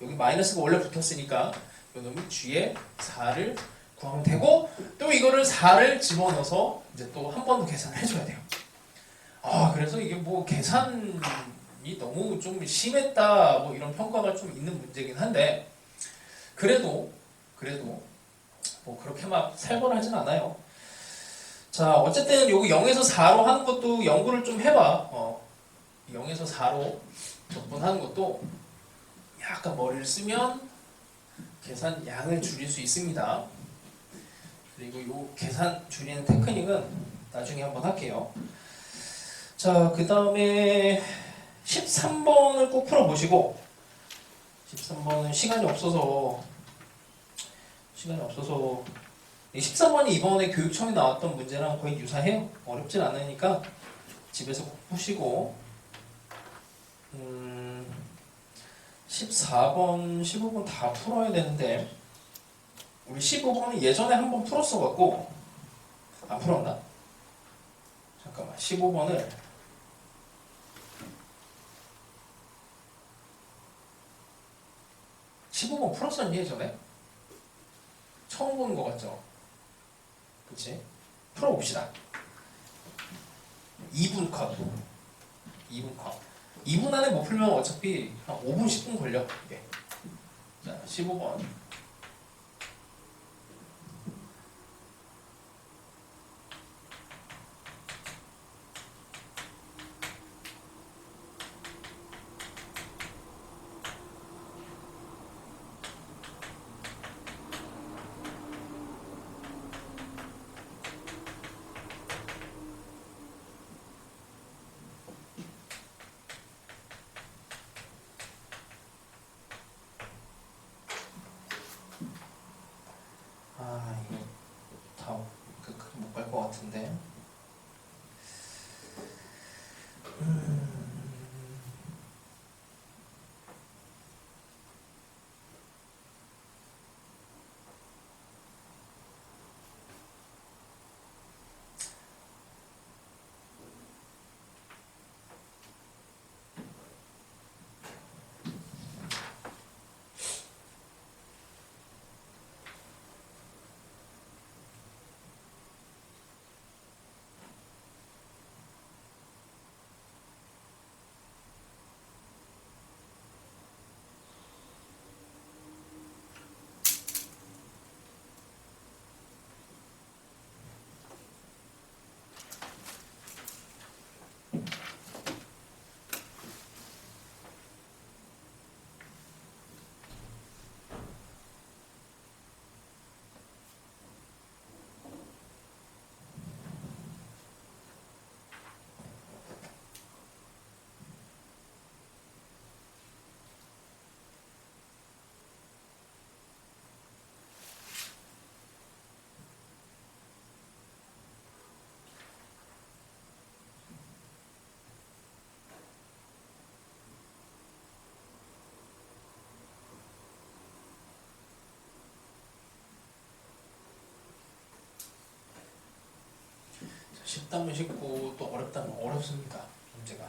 여기 마이너스가 원래 붙었으니까 이놈이 G에 4를 구하면 되고, 또 이거를 4를 집어넣어서 이제 또 한 번 더 계산을 해줘야 돼요. 그래서 이게 뭐 계산이 너무 좀 심했다 뭐 이런 평가가 좀 있는 문제긴 한데, 그래도 뭐 그렇게 막 살벌하진 않아요. 자, 어쨌든 요거 0에서 4로 하는 것도 연구를 좀 해봐. 0에서 4로 적분하는 것도 약간 머리를 쓰면 계산 양을 줄일 수 있습니다. 그리고 요 계산 줄이는 테크닉은 나중에 한번 할게요. 자, 그 다음에 13번을 꼭 풀어보시고, 13번은 시간이 없어서 이 13번이 이번에 교육청에 나왔던 문제랑 거의 유사해요. 어렵진 않으니까 집에서 꼭 푸시고, 14번, 15번 다 풀어야 되는데 우리 15번은 예전에 한번 풀었어갖고 안 풀었나? 잠깐만, 15번 풀었었니 예전에? 처음 보는 것 같죠? 그치? 풀어봅시다. 2분 컷. 2분 안에 못 풀면 어차피 한 5분, 10분 걸려. 이게. 자, 15번. 이거 다 못 갈 것 같은데. 쉽다면 쉽고 또 어렵다면 어렵습니다. 문제가.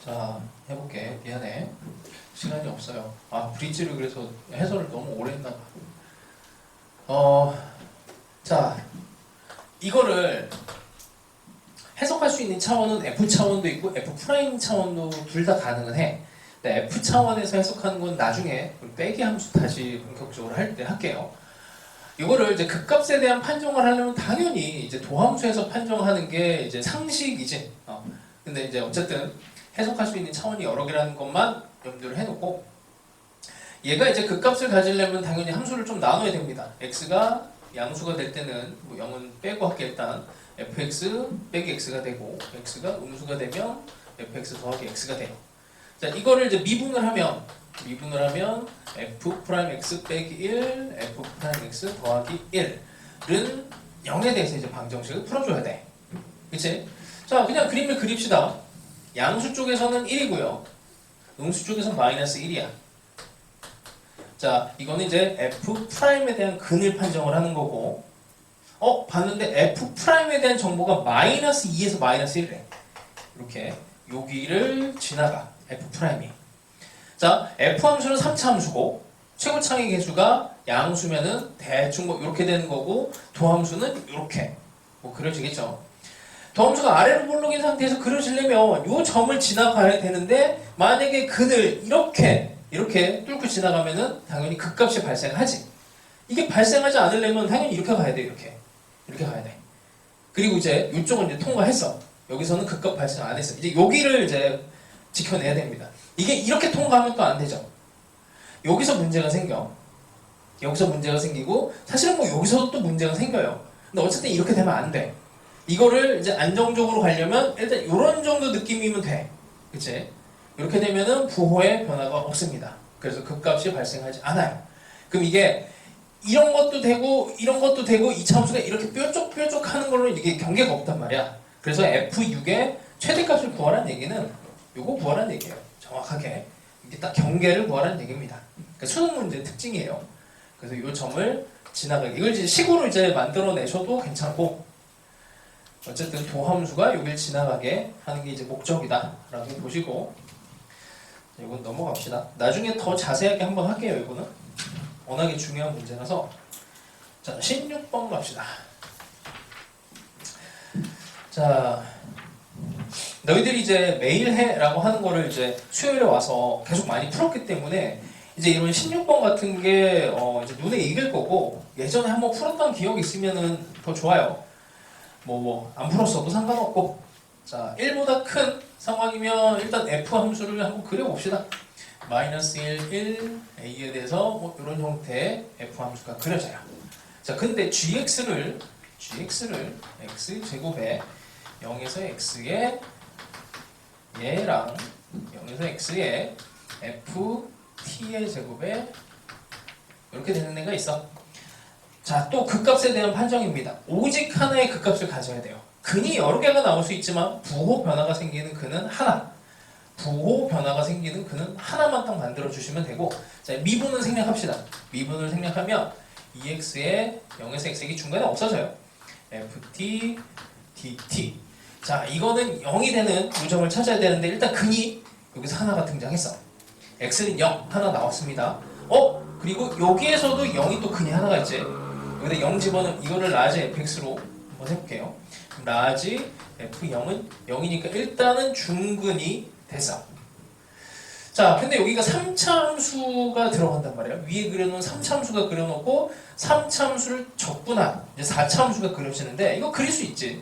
자, 해볼게. 미안해. 시간이 없어요. 브릿지를 그래서 해설을 너무 오래 했나 봐. 자, 이거를 해석할 수 있는 차원은 F 차원도 있고 F 프라임 차원도 둘 다 가능은 해. 근데 F 차원에서 해석하는 건 나중에 빼기 함수 다시 본격적으로 할 때 할게요. 이거를 이제 극값에 대한 판정을 하려면 당연히 이제 도함수에서 판정하는 게 이제 상식이지. 근데 이제 어쨌든 해석할 수 있는 차원이 여러 개라는 것만 염두를 해놓고, 얘가 이제 극값을 가지려면 당연히 함수를 좀 나눠야 됩니다. x가 양수가 될 때는 뭐 0은 빼고 할게. 일단 fx 빼기 x가 되고, x가 음수가 되면 fx 더하기 x가 돼요. 자, 이거를 이제 미분을 하면 f 프라임 x 빼기 1 f 프라임 x 더하기 1은 0에 대해서 이제 방정식을 풀어줘야 돼. 그치? 자, 그냥 그림을 그립시다. 양수 쪽에서는 1이고요. 음수 쪽에서는 마이너스 1이야. 자, 이거는 이제 f 프라임에 대한 근을 판정을 하는 거고, 봤는데 f 프라임에 대한 정보가 마이너스 2에서 마이너스 1이래. 이렇게 여기를 지나가 f 프라임이. 자, f 함수는 3차 함수고 최고창의 개수가 양수면은 대충 뭐 이렇게 되는 거고, 도함수는 이렇게 뭐 그려지겠죠. 도함수가 아래로 볼록인 상태에서 그려지려면 이 점을 지나가야 되는데, 만약에 근을 이렇게 뚫고 지나가면은 당연히 극값이 발생하지. 이게 발생하지 않으려면 당연히 이렇게 가야 돼. 이렇게 가야 돼. 그리고 이제 이쪽은 이제 통과했어. 여기서는 극값 발생 안 했어. 이제 여기를 이제 지켜내야 됩니다. 이게 이렇게 통과하면 또 안 되죠. 여기서 문제가 생겨. 여기서 문제가 생기고, 사실은 뭐 여기서도 또 문제가 생겨요. 근데 어쨌든 이렇게 되면 안 돼. 이거를 이제 안정적으로 가려면 일단 이런 정도 느낌이면 돼. 그치? 이렇게 되면은 부호의 변화가 없습니다. 그래서 극값이 발생하지 않아요. 그럼 이게 이런 것도 되고 이런 것도 되고 이 함수가 이렇게 뾰족뾰족 하는 걸로 이게 경계가 없단 말이야. 그래서 F6의 최대값을 구하라는 얘기는 요거 구하라는 얘기예요. 정확하게. 이게 딱 경계를 구하라는 얘기입니다. 그러니까 수능 문제의 특징이에요. 그래서 이 점을 지나가게. 이걸 이제 식으로 이제 만들어내셔도 괜찮고, 어쨌든 도함수가 여길 지나가게 하는 게 이제 목적이다라고 보시고, 이건 넘어갑시다. 나중에 더 자세하게 한번 할게요. 이거는 워낙에 중요한 문제라서. 자, 16번 갑시다. 자, 너희들이 이제 매일 해라고 하는 거를 이제 수요일에 와서 계속 많이 풀었기 때문에 이제 이런 16번 같은 게 이제 눈에 익을 거고, 예전에 한번 풀었던 기억이 있으면은 더 좋아요. 안 풀었어도 상관없고. 자, 1보다 큰 상황이면 일단 f 함수를 한번 그려봅시다. 마이너스 1, 1, a에 대해서 뭐 이런 형태의 f 함수가 그려져요. 자, 근데 gx를 x제곱에 0에서 x에 얘랑 0에서 x에 ft의 제곱에 이렇게 되는 애가 있어. 자, 또 극값에 대한 판정입니다. 오직 하나의 극값을 가져야 돼요. 근이 여러 개가 나올 수 있지만 부호 변화가 생기는 근은 하나. 부호 변화가 생기는 근은 하나만 딱 만들어 주시면 되고, 자, 미분은 생략합시다. 미분을 생략하면 2x에 0에서 x이 중간에 없어져요. ft dt. 자, 이거는 0이 되는 요점을 찾아야 되는데, 일단 근이 여기서 하나가 등장했어. x는 0 하나 나왔습니다. 그리고 여기에서도 0이 또 근이 하나가 있지. 여기다 0 집어넣으면 이거를 라지 fx로 한번 해볼게요. 라지 f0은 0이니까 일단은 중근이 됐어. 자, 근데 여기가 3차 함수가 들어간단 말이에요. 위에 그려놓은 3차 함수가 그려놓고 3차 함수를 적분한 이제 4차 함수가 그려지는데, 이거 그릴 수 있지.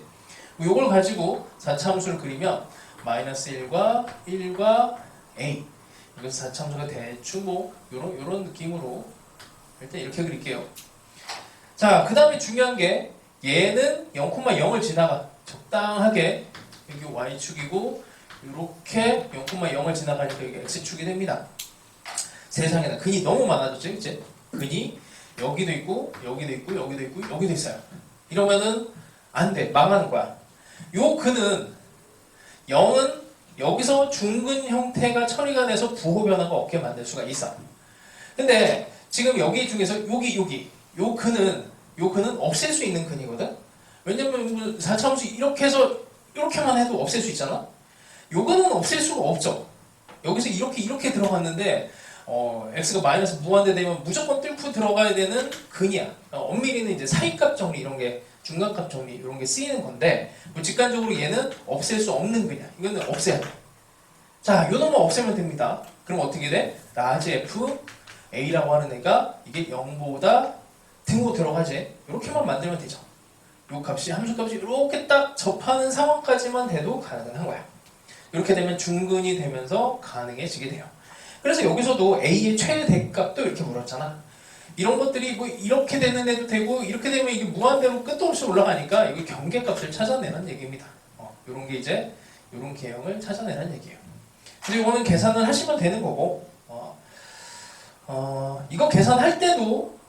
이걸 가지고 4차 함수를 그리면 마이너스 1과 1과 a. 이것은 4차함수가 대충 뭐 요런 느낌으로 일단 이렇게 그릴게요. 자, 그 다음에 중요한 게 얘는 0,0을 지나가 적당하게 여기 y축이고 이렇게 0,0을 지나가니까 여기 x축이 됩니다. 세상에나 근이 너무 많아졌죠, 이제? 근이 여기도 있고 여기도 있고 여기도 있고 여기도 있어요. 이러면은 안 돼, 망하는 거야. 요 근은 0은 여기서 중근 형태가 처리가 돼서 부호 변화가 없게 만들 수가 있어. 근데 지금 여기 중에서 요 근은 없앨 수 있는 근이거든. 왜냐면 4차함수 이렇게 해서 이렇게만 해도 없앨 수 있잖아. 요거는 없앨 수가 없죠. 여기서 이렇게 들어갔는데 x가 마이너스 무한대 되면 무조건 뚫고 들어가야 되는 근이야. 엄밀히는 이제 사이값 정리 이런 게 중간값 정리 이런 게 쓰이는 건데 뭐 직관적으로 얘는 없앨 수 없는 근이야. 이거는 없애야 돼. 자, 요 놈만 없애면 됩니다. 그럼 어떻게 돼? 라지 f a라고 하는 애가 이게 0보다 등호 들어가지. 이렇게만 만들면 되죠. 요 값이 함수값이 이렇게 딱 접하는 상황까지만 돼도 가능한 거야. 이렇게 되면 중근이 되면서 가능해지게 돼요. 그래서 여기서도 a의 최대값도 이렇게 물었잖아. 이런 것들이 뭐 이렇게 되는 애도 되고 이렇게 되면 이게 무한대로 끝도 없이 올라가니까 이게 경계값을 찾아내는 얘기입니다. 이런 게 이제 이런 개형을 찾아내는 얘기예요. 그래서 이거는 계산을 하시면 되는 거고 이거 계산할 때도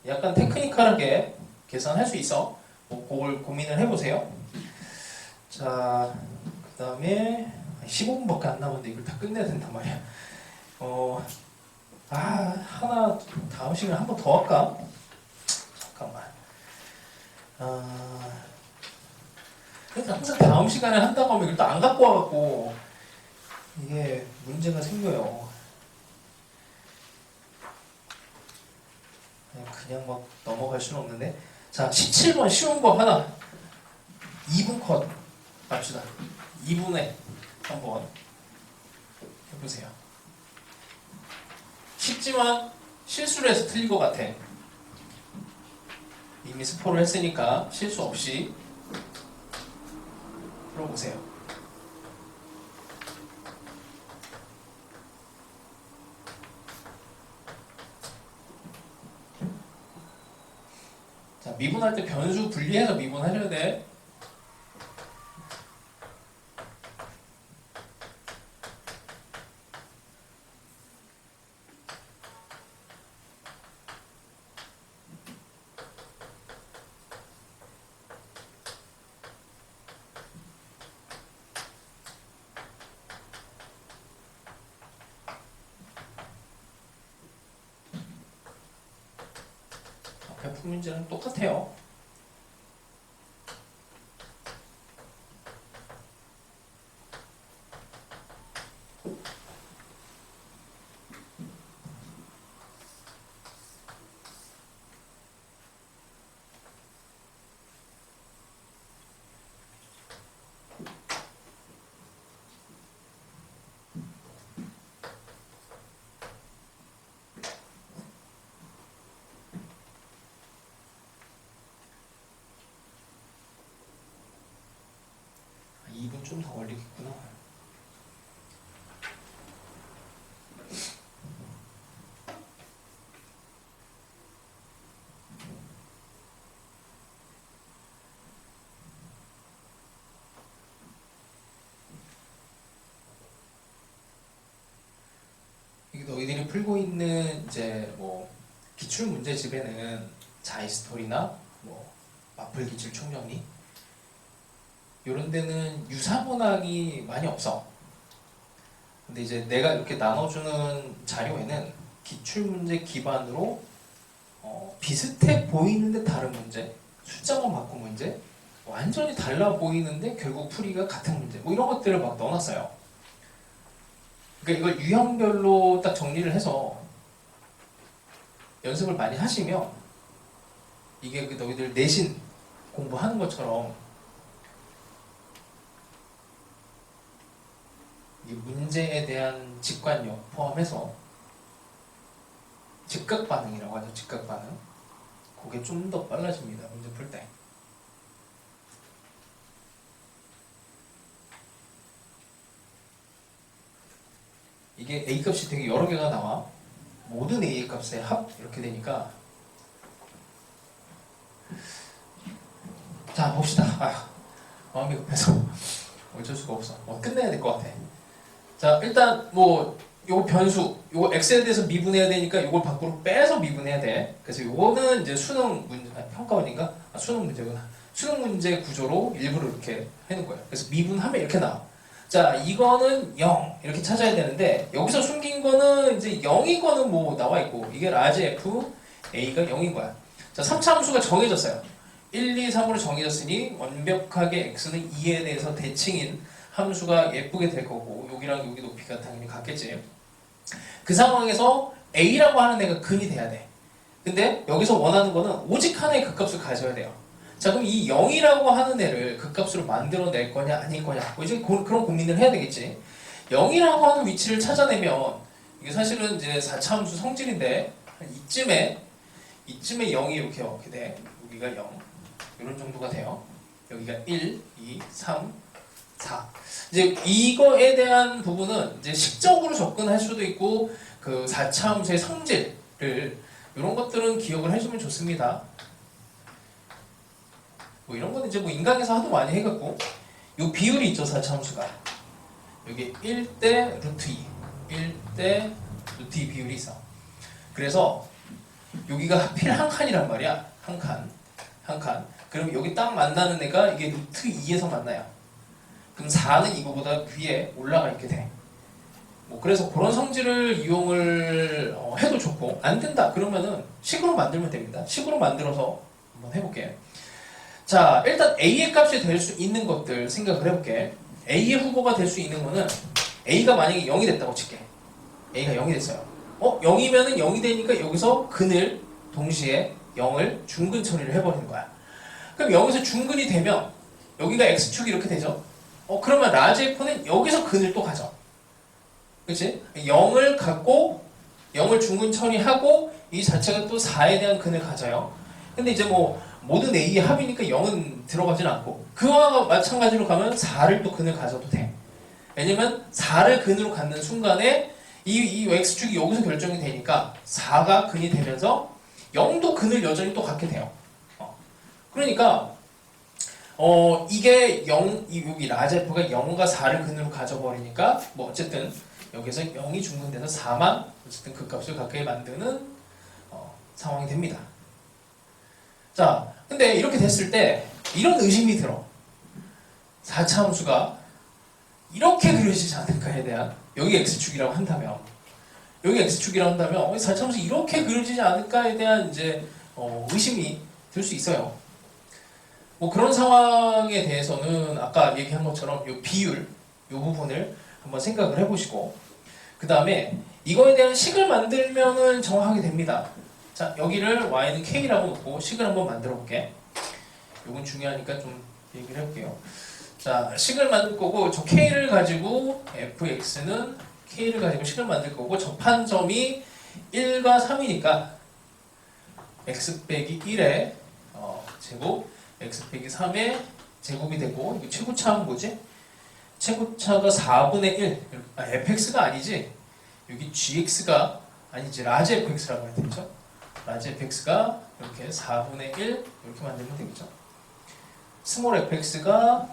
약간 테크니컬하게 계산할 수 있어. 뭐 그걸 고민을 해보세요. 자, 그 다음에 15분밖에 안 남았는데 이걸 다 끝내야 된단 말이야. 하나 다음 시간에 한 번 더 할까? 잠깐만. 그래서 항상 다음 시간에 한다고 하면 이걸 또 안 갖고 와갖고 이게 문제가 생겨요. 그냥 막 넘어갈 수는 없는데. 자, 17번 쉬운 거 하나. 2분 컷 갑시다. 2분에 한번 해보세요. 쉽지만 실수를 해서 틀릴 것 같아. 이미 스포를 했으니까 실수 없이 풀어보세요. 자, 미분할 때 변수 분리해서 미분하셔야 돼. 배품 문제는 똑같아요. 좀 더 걸리겠구나. 이게 너희들이 풀고 있는 이제 뭐 기출 문제집에는 자이스토리나 뭐 마플 기출 총정리 이런 데는 유사문항이 많이 없어. 근데 이제 내가 이렇게 나눠주는 자료에는 기출문제 기반으로 비슷해 보이는데 다른 문제, 숫자만 바꾼 문제, 완전히 달라 보이는데 결국 풀이가 같은 문제, 뭐 이런 것들을 막 넣어놨어요. 그러니까 이걸 유형별로 딱 정리를 해서 연습을 많이 하시면 이게 너희들 내신 공부하는 것처럼 이 문제에 대한 직관력 포함해서 즉각 반응이라고 하죠. 즉각 반응. 그게 좀 더 빨라집니다. 문제 풀 때. 이게 A 값이 되게 여러 개가 나와. 모든 A 값의 합 이렇게 되니까 자 봅시다. 마음이 급해서 어쩔 수가 없어. 끝내야 될 것 같아. 자 일단 뭐 요거 변수, 요거 x에 대해서 미분해야 되니까 요걸 밖으로 빼서 미분해야 돼. 그래서 요거는 이제 수능 문제, 평가원인가? 수능 문제구나. 수능 문제 구조로 일부러 이렇게 해놓은 거예요. 그래서 미분하면 이렇게 나와. 자, 이거는 0 이렇게 찾아야 되는데 여기서 숨긴 거는 이제 0인 거는 뭐 나와 있고 이게 라지 f a가 0인 거야. 자, 3차 함수가 정해졌어요. 1, 2, 3으로 정해졌으니 완벽하게 x는 2에 대해서 대칭인 함수가 예쁘게 될 거고 여기랑 여기 높이가 당연히 같겠지. 그 상황에서 a라고 하는 애가 근이 돼야 돼. 근데 여기서 원하는 거는 오직 하나의 극값을 가져야 돼요. 자, 그럼 이 0이라고 하는 애를 극값으로 만들어낼 거냐 아닐 거냐 뭐 이제 그런 고민을 해야 되겠지. 0이라고 하는 위치를 찾아내면 이게 사실은 이제 4차 함수 성질인데 이쯤에 0이 이렇게 돼. 여기가 0 이런 정도가 돼요. 여기가 1, 2, 3, 4. 이제 이거에 대한 부분은 이제 식적으로 접근할 수도 있고 그 4차 함수의 성질을 이런 것들은 기억을 해주면 좋습니다. 뭐 이런 건 이제 뭐 인강에서 하도 많이 해갖고 요 비율이 있죠. 4차 함수가 여기 1대 루트 2 1대 루트 2 비율이 있어. 그래서 여기가 하필 한 칸이란 말이야. 한 칸. 그럼 여기 딱 만나는 애가 이게 루트 2에서 만나요. 그럼 4는 이거보다 위에 올라가 있게 돼. 뭐 그래서 그런 성질을 이용을 해도 좋고 안 된다 그러면은 식으로 만들면 됩니다. 식으로 만들어서 한번 해볼게. 자, 일단 A의 값이 될 수 있는 것들 생각을 해볼게. A의 후보가 될 수 있는 거는 A가 만약에 0이 됐다고 칠게. A가 0이 됐어요. 0이면은 0이 되니까 여기서 근을 동시에 0을 중근 처리를 해버리는 거야. 그럼 여기서 중근이 되면 여기가 X축이 이렇게 되죠. 그러면 라지 F는 여기서 근을 또 가져. 그치? 0을 갖고 0을 중근 처리하고 이 자체가 또 4에 대한 근을 가져요. 근데 이제 뭐 모든 A의 합이니까 0은 들어가진 않고 그와 마찬가지로 가면 4를 또 근을 가져도 돼. 왜냐면 4를 근으로 갖는 순간에 이 X축이 여기서 결정이 되니까 4가 근이 되면서 0도 근을 여전히 또 갖게 돼요. 그러니까 이게 0, 여기 라지 F가 0과 4를 근으로 가져버리니까 뭐 어쨌든 여기서 0이 중근돼서 4만 어쨌든 그 값을 가까이 만드는 상황이 됩니다. 자, 근데 이렇게 됐을 때 이런 의심이 들어. 4차 함수가 이렇게 그려지지 않을까에 대한 여기 X축이라고 한다면 4차 함수 이렇게 그려지지 않을까에 대한 이제 의심이 들 수 있어요. 뭐 그런 상황에 대해서는 아까 얘기한 것처럼 이 비율 이 부분을 한번 생각을 해보시고 그 다음에 이거에 대한 식을 만들면은 정확하게 됩니다. 자, 여기를 y는 k라고 놓고 식을 한번 만들어 볼게. 이건 중요하니까 좀 얘기를 해볼게요. 자, 식을 만들 거고 저 k를 가지고 fx는 k를 가지고 식을 만들 거고 접한 점이 1과 3이니까 x 빼기 1의 제곱 x 빼기 3의 제곱이 되고 이거 최고차는 뭐지? 최고차가 4분의 1 fx가 아니지 여기 gx가 아니지 라지 fx라고 해야 되겠죠? 라지 fx가 이렇게 4분의 1 이렇게 만들면 되겠죠? 스몰 fx가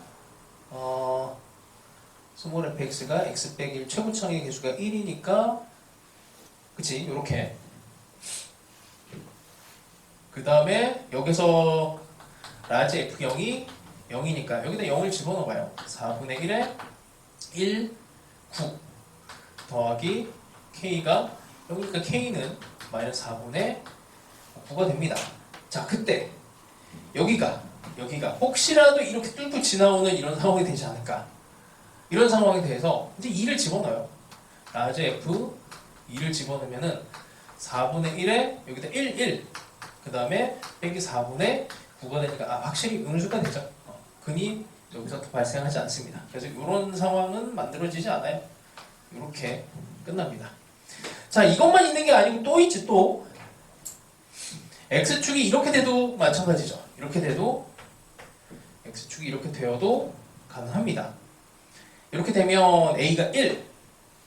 스몰 fx가 x 빼기 1 최고차의 개수가 1이니까 그치? 요렇게 그 다음에 여기서 라지 f0이 0이니까 여기다 0을 집어넣어봐요. 4분의 1에 1, 9 더하기 k가 여기니까 k는 마이너스 4분의 9가 됩니다. 자, 그때 여기가 혹시라도 이렇게 뚫고 지나오는 이런 상황이 되지 않을까? 이런 상황에 대해서 이제 2를 집어넣어요. 라지 f 2를 집어넣으면은 4분의 1에 여기다 1 그 다음에 빼기 4분의 9가 되니까 확실히 음수가 되죠. 근이 여기서 발생하지 않습니다. 그래서 이런 상황은 만들어지지 않아요. 이렇게 끝납니다. 자, 이것만 있는 게 아니고 또 있지 또. x축이 이렇게 돼도 마찬가지죠. 이렇게 돼도 x축이 이렇게 되어도 가능합니다. 이렇게 되면 a가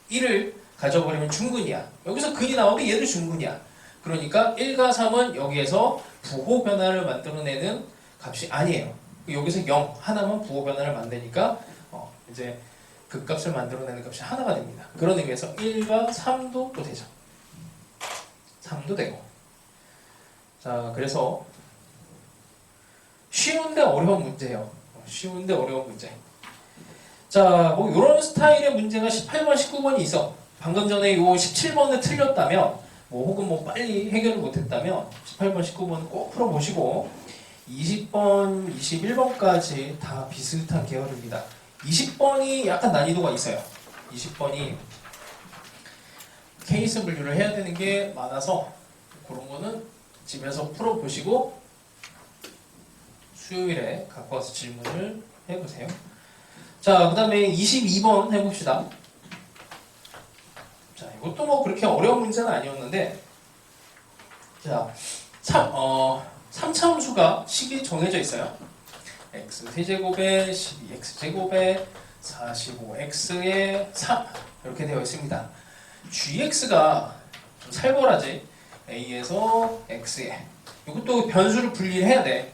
1을 가져버리면 중근이야. 여기서 근이 나오면 얘도 중근이야. 그러니까 1과 3은 여기에서 부호 변화를 만들어내는 값이 아니에요. 여기서 0 하나만 부호 변화를 만드니까 이제 극값을 만들어내는 값이 하나가 됩니다. 그런 의미에서 1과 3도 또 되죠. 3도 되고. 자, 그래서 쉬운데 어려운 문제예요. 쉬운데 어려운 문제. 자, 뭐 이런 스타일의 문제가 18번, 19번이 있어. 방금 전에 요 17번을 틀렸다면, 뭐 혹은 뭐 빨리 해결을 못했다면 18번, 19번 꼭 풀어보시고 20번, 21번까지 다 비슷한 계열입니다. 20번이 약간 난이도가 있어요. 20번이 케이스 분류를 해야 되는 게 많아서 그런 거는 집에서 풀어보시고 수요일에 갖고 와서 질문을 해보세요. 자, 그 다음에 22번 해봅시다. 자, 이것도 뭐 그렇게 어려운 문제는 아니었는데, 자, 3차함수가 식이 정해져 있어요. x세제곱에 12x제곱에 45x에 3 이렇게 되어 있습니다. gx가 좀 살벌하지. a에서 x에 이것도 변수를 분리를 해야 돼.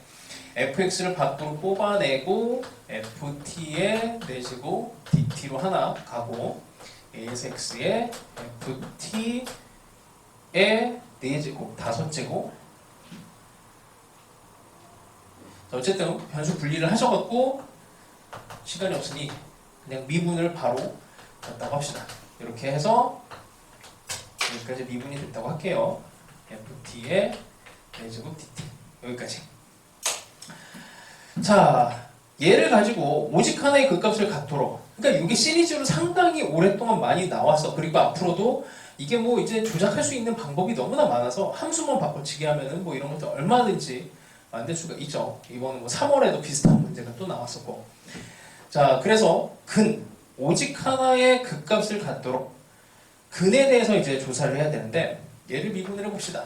fx를 밖으로 뽑아내고 ft에 4제곱 dt로 하나 가고 a에서 x에 ft에 4제곱 5제곱. 어쨌든 변수 분리를 하셔갖고 시간이 없으니 그냥 미분을 바로 갖다고 합시다. 이렇게 해서 여기까지 미분이 됐다고 할게요. ft에 4제곱 dt 여기까지. 자, 얘를 가지고 오직 하나의 극값을 갖도록, 그러니까 이게 시리즈로 상당히 오랫동안 많이 나왔어. 그리고 앞으로도 이게 뭐 이제 조작할 수 있는 방법이 너무나 많아서 함수만 바꿔치기 하면은 뭐 이런 것도 얼마든지 만들 수가 있죠. 이번에 뭐 3월에도 비슷한 문제가 또 나왔었고. 자, 그래서 오직 하나의 극값을 갖도록 근에 대해서 이제 조사를 해야 되는데, 얘를 미분을 해봅시다.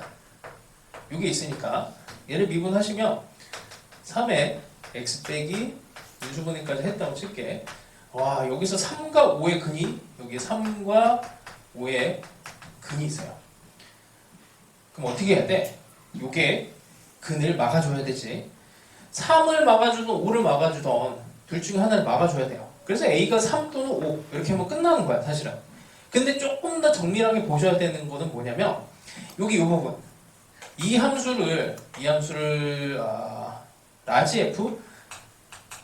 이게 있으니까 얘를 미분하시면 3에 x 빼기 인수분해까지 했다고 칠게. 와, 여기서 3과 5의 근이, 여기 3과 5의 근이 있어요. 그럼 어떻게 해야 돼? 요게 근을 막아줘야 되지. 3을 막아주든 5를 막아주든 둘 중에 하나를 막아줘야 돼요. 그래서 A가 3 또는 5 이렇게 하면 끝나는 거야, 사실은. 근데 조금 더 정밀하게 보셔야 되는 거는 뭐냐면 여기 이 부분. 이 함수를 라지 F?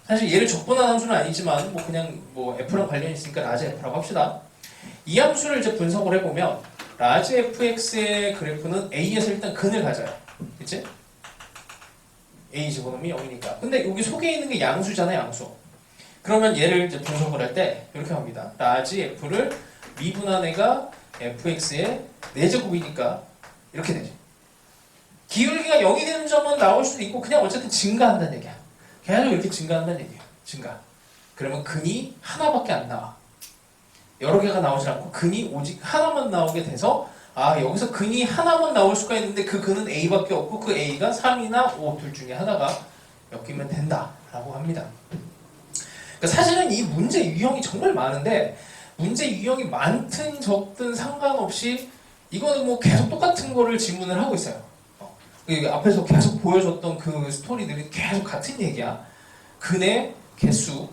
사실 얘를 적분한 함수는 아니지만 뭐 그냥 뭐 F랑 관련이 있으니까 라지 F라고 합시다. 이 함수를 이제 분석을 해보면 라지 fx의 그래프는 A에서 일단 근을 가져요. 그치? A 집어넣으면 0이니까. 근데 여기 속에 있는 게 양수잖아요, 양수. 그러면 얘를 이제 분석을 할 때 이렇게 합니다. 라지 f를 미분한 애가 fx의 4제곱이니까 이렇게 되죠. 기울기가 0이 되는 점은 나올 수도 있고 그냥 어쨌든 증가한다는 얘기야. 계속 이렇게 증가한다는 얘기야. 증가. 그러면 근이 하나밖에 안 나와. 여러 개가 나오지 않고 근이 오직 하나만 나오게 돼서 여기서 근이 하나만 나올 수가 있는데 그 근은 A밖에 없고 그 A가 3이나 5 둘 중에 하나가 엮이면 된다라고 합니다. 그러니까 사실은 이 문제 유형이 정말 많은데 문제 유형이 많든 적든 상관없이 이거는 뭐 계속 똑같은 거를 질문을 하고 있어요. 앞에서 계속 보여줬던 그 스토리들이 계속 같은 얘기야. 근의 개수,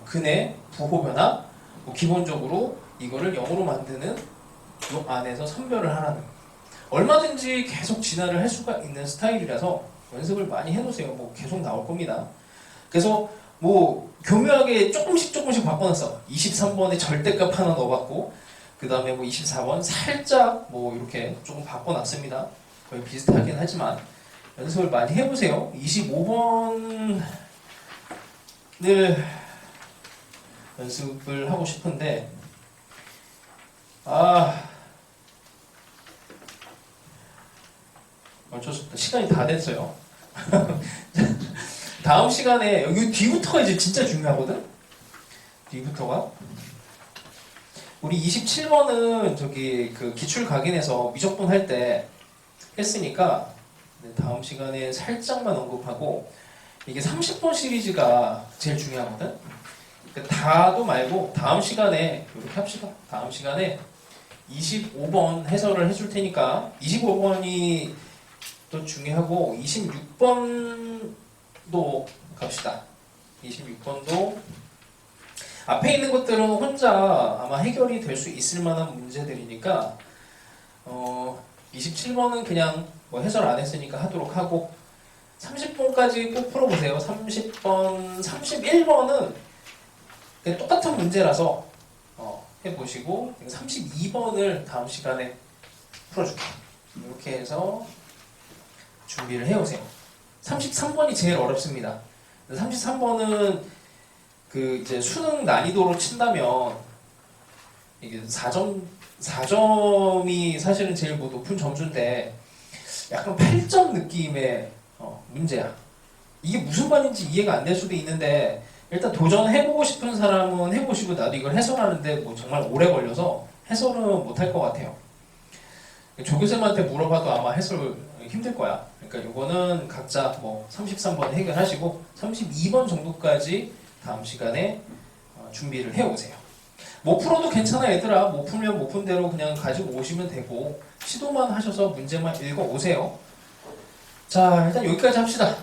근의 부호 변화, 뭐 기본적으로 이거를 0으로 만드는 요 안에서 선별을 하라는, 얼마든지 계속 진화를 할 수가 있는 스타일이라서 연습을 많이 해놓으세요. 뭐 계속 나올 겁니다. 그래서 뭐 교묘하게 조금씩 바꿔놨어. 23번에 절대값 하나 넣어봤고 그 다음에 뭐 24번 살짝 뭐 이렇게 조금 바꿔놨습니다. 거의 비슷하긴 하지만 연습을 많이 해보세요. 25번을 연습을 하고 싶은데 어쩔 수 없다. 시간이 다 됐어요. 다음 시간에 여기 뒤부터가 이제 진짜 중요하거든. 뒤부터가 우리 27번은 저기 그 기출 각인에서 미적분 할 때 했으니까 다음 시간에 살짝만 언급하고, 이게 30번 시리즈가 제일 중요하거든. 그러니까 다도 말고 다음 시간에 이렇게 합시다. 다음 시간에 25번 해설을 해줄 테니까 25번이 또 중요하고 26번도 갑시다. 26번도 앞에 있는 것들은 혼자 아마 해결이 될 수 있을 만한 문제들이니까 27번은 그냥 뭐 해설 안 했으니까 하도록 하고 30번까지 꼭 풀어보세요. 30번, 31번은 똑같은 문제라서 해보시고 32번을 다음 시간에 풀어줄게요. 이렇게 해서 준비를 해오세요. 33번이 제일 어렵습니다. 33번은 그 이제 수능 난이도로 친다면 이게 4점이 사실은 제일 뭐 높은 점수인데 약간 8점 느낌의 문제야. 이게 무슨 말인지 이해가 안 될 수도 있는데 일단 도전해보고 싶은 사람은 해보시고 나도 이걸 해설하는데 뭐 정말 오래 걸려서 해설은 못할 것 같아요. 조교쌤한테 물어봐도 아마 해설 힘들 거야. 그러니까 이거는 각자 뭐 33번 해결하시고 32번 정도까지 다음 시간에 준비를 해오세요. 못 풀어도 괜찮아 얘들아. 못 풀면 못 푼 대로 그냥 가지고 오시면 되고 시도만 하셔서 문제만 읽어 오세요. 자, 일단 여기까지 합시다.